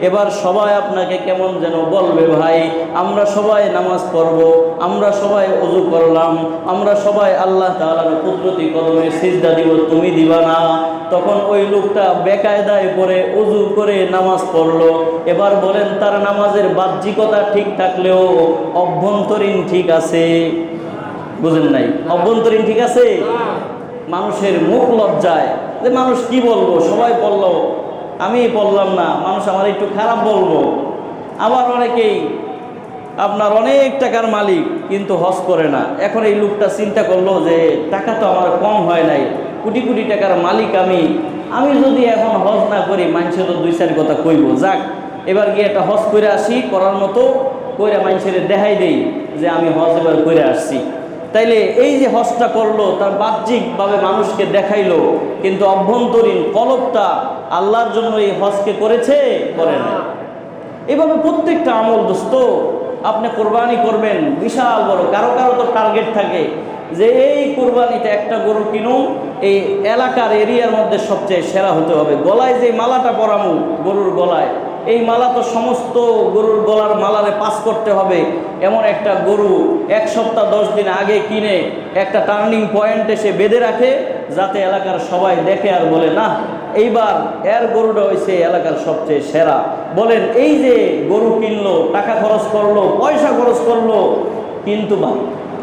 Speaker 1: এবার সবাই আপনাকে কেমন যেন বলবে, ভাই আমরা সবাই নামাজ পড়ব, আমরা সবাই ওযু করলাম, আমরা সবাই আল্লাহ তাআলার কুদরতি কদমে সিজদা দিব, তুমি দিবা না। তখন ওই লোকটা বেকায়দায় পড়ে ওযু করে নামাজ পড়লো। এবার বলেন, তার নামাজের বাহ্যিকতা ঠিক থাকলেও অভ্যন্তরীণ ঠিক আছে? বুঝেন নাই? অভ্যন্তরীণ ঠিক আছে? মানুষের মুখ লজ্জায় যে মানুষ কি বলবো, সবাই পড়লো আমি পড়লাম না, মানুষ আমার একটু খারাপ বলবো। আবার অনেকেই আপনার অনেক টাকার মালিক কিন্তু হজ করে না। এখন এই লোকটা চিন্তা করলো যে টাকা তো আমার কম হয় নাই, কোটি কোটি টাকার মালিক আমি যদি এখন হজ না করি, মানুষে তো দুই চার কথা কইব, যাক এবার গিয়ে একটা হজ করে আসি, করার মতো কইরা মানুষের দেখাই দেই যে আমি হজ এবার করে আসছি। তাইলে এই যে হজটা করলো, তার বাহ্যিকভাবে মানুষকে দেখাইলো, কিন্তু অভ্যন্তরীণ কলবটা আল্লাহর জন্য এই হজকে করেছে, করে না। এভাবে প্রত্যেকটা আমল দোস্ত, আপনি কোরবানি করবেন বিশাল বড়, কারো কারো তো টার্গেট থাকে যে এই কোরবানিতে একটা গরু কিনুন, এই এলাকার এরিয়ার মধ্যে সবচেয়ে সেরা হতে হবে। গলায় যে মালাটা পরামু গরুর গলায়, এই মালা তো সমস্ত গরুর গলার মালারে পাস করতে হবে। এমন একটা গরু 1 সপ্তাহ 10 দিন আগে কিনে একটা টার্নিং পয়েন্টে সে বেঁধে রাখে, যাতে এলাকার সবাই দেখে আর বলে, না এইবার এর গরুটা হয়েছে এলাকার সবচেয়ে সেরা। বলেন, এই যে গরু কিনলো, টাকা খরচ করলো, পয়সা খরচ করলো, কিন্তু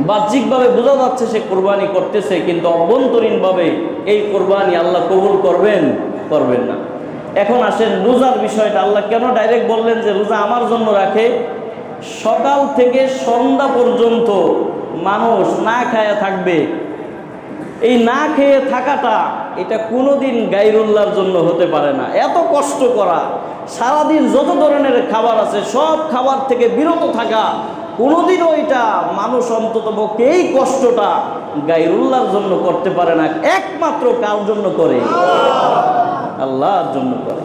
Speaker 1: বাহ্যিকভাবে বোঝা যাচ্ছে সে কোরবানি করতেছে, কিন্তু অভ্যন্তরীণভাবে এই কোরবানি আল্লাহ কবুল করবেন, করবেন না। এখন আসেন রোজার বিষয়টা। আল্লাহ কেন ডাইরেক্ট বললেন যে রোজা আমার জন্য রাখে? সকাল থেকে সন্ধ্যা পর্যন্ত মানুষ না খায়া থাকবে। এই না খেয়ে থাকাটা এটা কোনোদিন গায়রুল্লাহর জন্য হতে পারে না। এত কষ্ট করা, সারাদিন যত ধরনের খাবার আছে সব খাবার থেকে বিরত থাকা, কোনোদিনও এটা মানুষ অন্ততপক্ষে এই কষ্টটা গায়রুল্লাহর জন্য করতে পারে না। একমাত্র কার জন্য করে? আল্লাহর জন্য করে।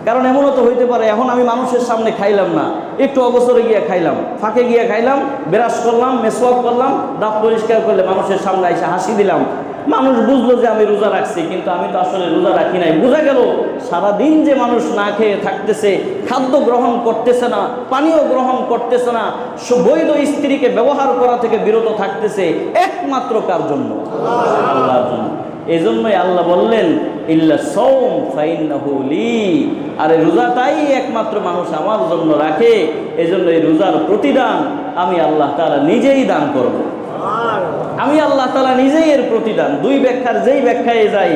Speaker 1: কারণ এমনও তো হইতে পারে, এখন আমি মানুষের সামনে খাইলাম না, একটু অবসরে গিয়ে খাইলাম, ফাঁকে গিয়ে খাইলাম, ব্রাশ করলাম, মেসওয়াক করলাম, দাঁত পরিষ্কার করলে মানুষের সামনে এসে হাসি দিলাম, মানুষ বুঝলো যে আমি রোজা রাখছি, কিন্তু আমি তো আসলে রোজা রাখি নাই। বোঝা গেল সারাদিন যে মানুষ না খেয়ে থাকতেছে, খাদ্য গ্রহণ করতেছে না, পানীয় গ্রহণ করতেছে না, বৈধ স্ত্রীকে ব্যবহার করা থেকে বিরত থাকতেছে, একমাত্র কার জন্য? আল্লাহর জন্য। এই জন্যই আল্লাহ বললেন, ইল্লা সাওম ফাইন্নাহু লি। আর এই রোজাটাই একমাত্র মানুষ আমার জন্য রাখে। এই জন্য এই রোজার প্রতিদান আমি আল্লাহ তাআলা নিজেই দান করব। আমি আল্লাহ তাআলা নিজেই এর প্রতিদান। দুই ব্যাখ্যার যেই ব্যাখ্যায় যাই,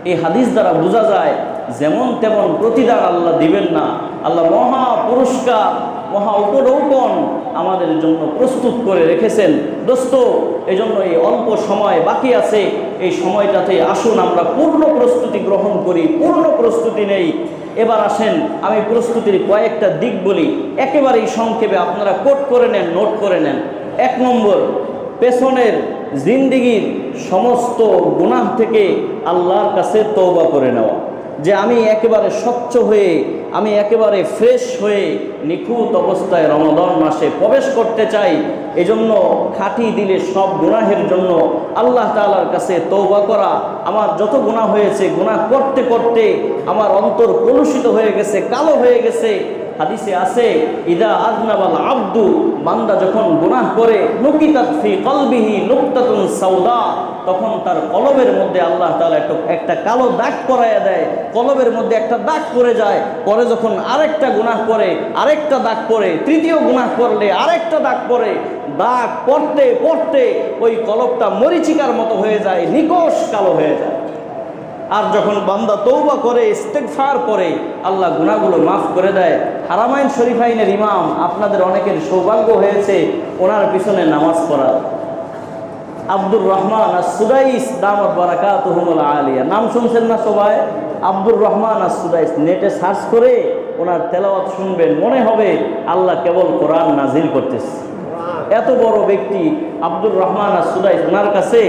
Speaker 1: এই হাদিস দ্বারা বোঝা যায় যেমন তেমন প্রতিদান আল্লাহ দিবেন না। আল্লাহ মহা পুরস্কার মহা উপঢৌকন আমাদের জন্য প্রস্তুত করে রেখেছেন। দোস্ত, এজন্য এই অল্প সময় বাকি আছে, এই সময়টাতে আসুন আমরা পূর্ণ প্রস্তুতি গ্রহণ করি, পূর্ণ প্রস্তুতি নেই। এবার আসেন আমি প্রস্তুতির কয়েকটা দিক বলি, একেবারেই সংক্ষেপে আপনারা কোট করে নেন, নোট করে নেন। 1 নম্বর, পেছনের জিন্দিগির সমস্ত গুনাহ থেকে আল্লাহর কাছে তওবা করে নেওয়া, যে আমি একেবারে স্বচ্ছ হয়ে, আমি একেবারে ফ্রেশ হয়ে নিখুঁত অবস্থায় রমাদান মাসে প্রবেশ করতে চাই। এজন্য খাঁটি দিলে সব গুনাহের জন্য আল্লাহ তাআলার কাছে তওবা করা। আমার যত গুনাহ হয়েছে, গুনাহ করতে করতে আমার অন্তর কলুষিত হয়ে গেছে, কালো হয়ে গেছে। হাদিসে আছে, ইদা আযনাবাল আব্দু, বান্দা যখন গুনাহ করে, নুকিতাত ফি কলবিহি নুকতাতুন সাউদা, তখন তার কলবের মধ্যে আল্লাহ তাআলা একটা কালো দাগ পরাইয়া দেয়, কলবের মধ্যে একটা দাগ পড়ে যায়। পরে যখন আরেকটা গুনাহ করে, আরেকটা দাগ পড়ে, তৃতীয় গুনাহ করলে আরেকটা দাগ পড়ে, দাগ পড়তে পড়তে ওই কলবটা মরিচিকার মতো হয়ে যায়, নিকষ কালো হয়ে যায়। আর যখন বান্দা তওবা করে, ইস্তেগফার করে, আল্লাহ গুনাহগুলো মাফ করে দেয়। হারামাইন শরীফাইনের ইমাম, আপনাদের অনেকের সৌভাগ্য হয়েছে ওনার পিছনে নামাজ পড়ার, আব্দুর রহমান আস-সুদাইস দামাত বারাকাতুহুমুল আলিয়া, নাম শুনছেন না সবাই? আব্দুর রহমান আস-সুদাইস, নেটে সার্চ করে ওনার তেলাওয়াত শুনবেন, মনে হবে আল্লাহ কেবল কোরআন নাজিল করতেছে। এত বড় ব্যক্তি আব্দুর রহমান আস-সুদাইস, ওনার কাছে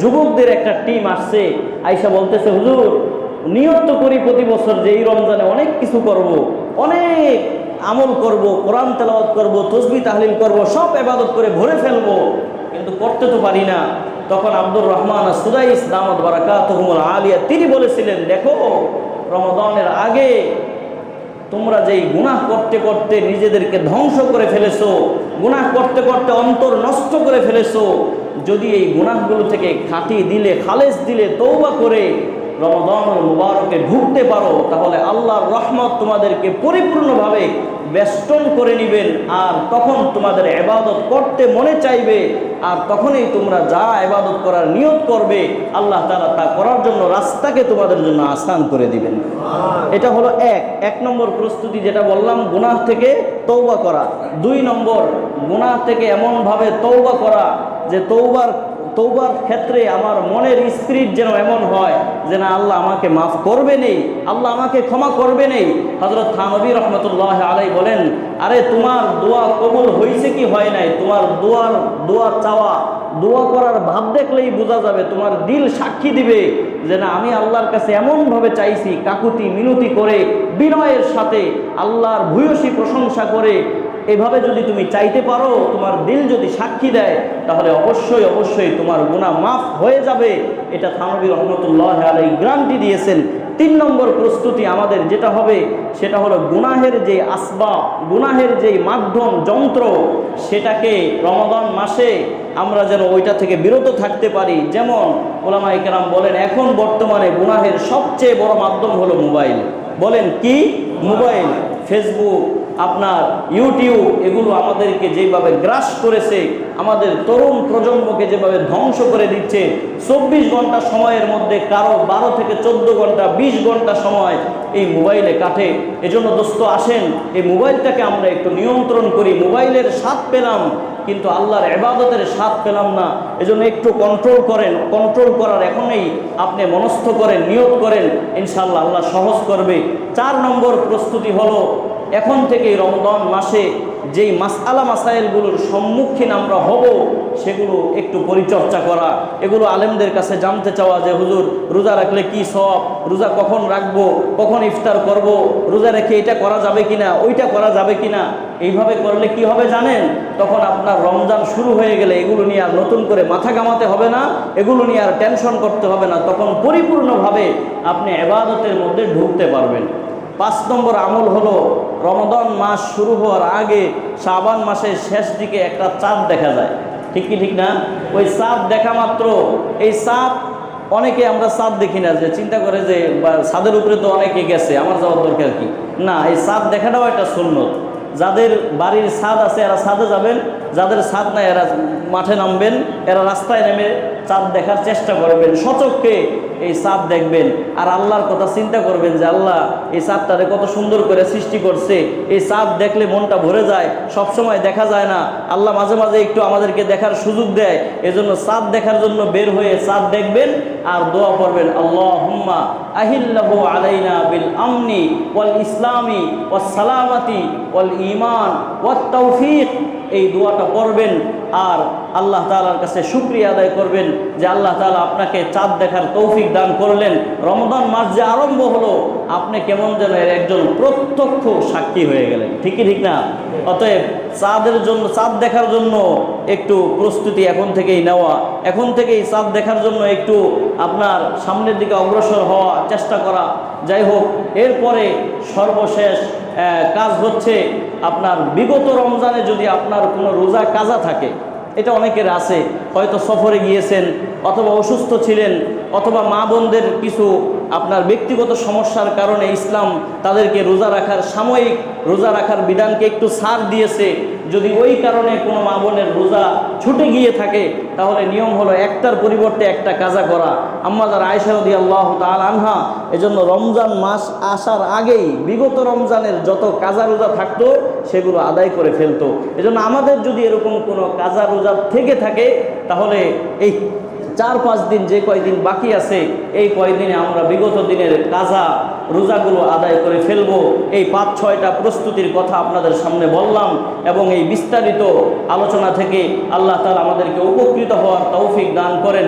Speaker 1: যুবকদের একটা টিম আসছে, আইসা বলতেছে, হুজুর নিয়ত করি প্রতি বছর যে এই রমজানে অনেক কিছু করব, অনেক আমল করব, কোরআন তেলাওয়াত করব, তাসবিহ তাহলিল করব, সব ইবাদত করে ভরে ফেলবো, কিন্তু করতে তো পারি না। তখন আব্দুর রহমান আস-সুদাইস দামাত বারাকাতুহুমুল আলিয়া তিনি বলেছিলেন, দেখো রমাদানের আগে তোমরা যেই গুনাহ করতে করতে নিজেদেরকে ধ্বংস করে ফেলেছো, গুনাহ করতে করতে অন্তর নষ্ট করে ফেলেছো, যদি এই গুনাহগুলো থেকে খাঁটি দিলে, খালেস দিলে, তওবা করে রমাদানুল মুবারকে ঢুকতে পারো, তাহলে আল্লাহর রহমত তোমাদেরকে পরিপূর্ণভাবে বেষ্টন করে নেবেন। আর তখন তোমাদের ইবাদত করতে মনে চাইবে, আর তখনই তোমরা যা ইবাদত করার নিয়ত করবে, আল্লাহ তাআলা তা করার জন্য রাস্তাকে তোমাদের জন্য আসান করে দিবেন। এটা হলো এক নম্বর প্রস্তুতি, যেটা বললাম, গুনাহ থেকে তওবা করা। 2 নম্বর, গুনাহ থেকে এমনভাবে তওবা করা যে তওবার ক্ষেত্রে আমার মনের স্পিরিট যেন এমন হয় যে না, আল্লাহ আমাকে মাফ করবে নেই, আল্লাহ আমাকে ক্ষমা করবে নেই। হযরত থানবী রাহমাতুল্লাহ আলাইহি বলেন, আরে তোমার দোয়া কবুল হয়েছে কি হয় নাই, তোমার দোয়া চাওয়া, দোয়া করার ভাব দেখলেই বোঝা যাবে, তোমার দিল সাক্ষী দিবে যে না, আমি আল্লাহর কাছে এমনভাবে চাইছি, কাকুতি মিনতি করে, বিনয়ের সাথে, আল্লাহর ভূয়সী প্রশংসা করে। এভাবে যদি তুমি চাইতে পারো, তোমার দিল যদি সাক্ষী দেয়, তাহলে অবশ্যই অবশ্যই তোমার গুনাহ মাফ হয়ে যাবে। এটা থানবী রাহমাতুল্লাহ আলাইহি গ্যারান্টি দিয়েছেন। 3 নম্বর প্রস্তুতি আমাদের যেটা হবে, সেটা হলো গুনাহের যে আসবাব, গুনাহের যে মাধ্যম, যন্ত্র, সেটাকে রমাদান মাসে আমরা যেন ওইটা থেকে বিরত থাকতে পারি। যেমন উলামায়ে কেরাম বলেন, এখন বর্তমানে গুনাহের সবচেয়ে বড় মাধ্যম হলো মোবাইল। বলেন কি? মোবাইল, ফেসবুক, আপনার ইউটিউব, এগুলো আমাদেরকে যেভাবে গ্রাস করেছে, আমাদের তরুণ প্রজন্মকে যেভাবে ধ্বংস করে দিচ্ছে। 24 ঘন্টা সময়ের মধ্যে কারো 12 থেকে 14 ঘন্টা, 20 ঘন্টা সময় এই মোবাইলে কাটে। এজন্য দোস্ত আসেন, এই মোবাইলটাকে আমরা একটু নিয়ন্ত্রণ করি। মোবাইলের স্বাদ পেলাম, কিন্তু আল্লাহর ইবাদতের স্বাদ পেলাম না। এজন্য একটু কন্ট্রোল করেন, কন্ট্রোল করার এখনই আপনি মনস্থ করেন, নিয়ত করেন, ইনশাআল্লাহ আল্লাহ সহজ করবে। 4 নম্বর প্রস্তুতি হলো, এখন থেকেই রমজান মাসে যেই মাসআলা মাসাইলগুলোর সম্মুখীন আমরা হব, সেগুলো একটু পরিচর্যা করা, এগুলো আলেমদের কাছে জানতে চাওয়া যে হুজুর রোজা রাখলে কি সওয়াব, রোজা কখন রাখবো, কখন ইফতার করব, রোজা রেখে এটা করা যাবে কিনা, ওইটা করা যাবে কিনা। এইভাবে করলে কি হবে জানেন? তখন আপনার রমজান শুরু হয়ে গেলে এগুলো নিয়ে আর নতুন করে মাথা ঘামাতে হবে না, এগুলো নিয়ে আর টেনশন করতে হবে না, তখন পরিপূর্ণভাবে আপনি ইবাদতের মধ্যে ঢুকতে পারবেন। 5 নম্বর আমল হলো, রমাদান মাস শুরু হওয়ার আগে শাবান মাসের শেষ দিকে একটা চাঁদ দেখা যায়, ঠিক কি ঠিক না? ওই চাঁদ দেখা মাত্র, এই চাঁদ অনেকে আমরা চাঁদ দেখি না, যে চিন্তা করে যে ছাদের উপরে তো অনেকে গেছে, আমার যাওয়ার দরকার কি না। এই চাঁদ দেখাটাও একটা সুন্নত। যাদের বাড়ির ছাদ আছে এরা ছাদে যাবেন, যাদের ছাদ নাই এরা মাঠে নামবেন, এরা রাস্তায় নেমে চাঁদ দেখার চেষ্টা করবেন, সচক্ষে এই চাঁদ দেখবেন আর আল্লাহর কথা চিন্তা করবেন যে আল্লাহ এই চাঁদটারে কত সুন্দর করে সৃষ্টি করছে। এই চাঁদ দেখলে মনটা ভরে যায়, সব সময় দেখা যায় না, আল্লাহ মাঝে মাঝে একটু আমাদেরকে দেখার সুযোগ দেয়। এজন্য চাঁদ দেখার জন্য বের হয়ে চাঁদ দেখবেন আর দোয়া করবেন, আল্লাহুম্মা আহিল্লাহু আলাইনা বিল আমনি ওয়াল ইসলামি ওয়াস সালামাতি ওয়াল ঈমান ওয়াত তাওফীক। এই দোয়াটা পড়বেন আর আল্লাহ তাআলার কাছে শুকরিয়া আদায় করবেন যে আল্লাহ তাআলা আপনাকে চাঁদ দেখার তৌফিক দান করলেন। রমজান মাস যে আরম্ভ হলো, আপনি কেমন যেন এর একজন প্রত্যক্ষ সাক্ষী হয়ে গেলেন, ঠিকই ঠিক না? অতএব চাঁদ দেখার জন্য একটু প্রস্তুতি এখন থেকেই নেওয়া, এখন থেকেই চাঁদ দেখার জন্য একটু আপনার সামনের দিকে অগ্রসর হওয়া চেষ্টা করা। যাই হোক, এরপরে সর্বশেষ কাজ হচ্ছে আপনার বিগত রমজানে যদি আপনার কোনো রোজা কাজা থাকে, এটা অনেকের আছে, হয়তো সফরে গিয়েছেন অথবা অসুস্থ ছিলেন অথবা মা বোনদের কিছু আপনার ব্যক্তিগত সমস্যার কারণে ইসলাম তাদেরকে রোজা রাখার সাময়িক রোজা রাখার বিধানকে একটু ছাড় দিয়েছে। যদি ওই কারণে কোনো মা বোনের রোজা ছুটে গিয়ে থাকে, তাহলে নিয়ম হলো একটার পরিবর্তে একটা কাজা করা। আম্মাজার আয়েশা রাদিয়াল্লাহু তাআলা আনহা এজন্য রমজান মাস আসার আগেই বিগত রমজানের যত কাজা রোজা থাকতো সেগুলো আদায় করে ফেলতো। এজন্য আমাদের যদি এরকম কোনো কাজা রোজা থেকে থাকে, তাহলে এই 4-5 দিন যে কয়দিন বাকি আছে, এই কয়দিনে আমরা বিগত দিনের কাজা রোজাগুলো আদায় করে ফেলবো। এই 5-6টা প্রস্তুতির কথা আপনাদের সামনে বললাম এবং এই বিস্তারিত আলোচনা থেকে আল্লাহ তাআলা আমাদেরকে উপকৃত হওয়ার তৌফিক দান করেন।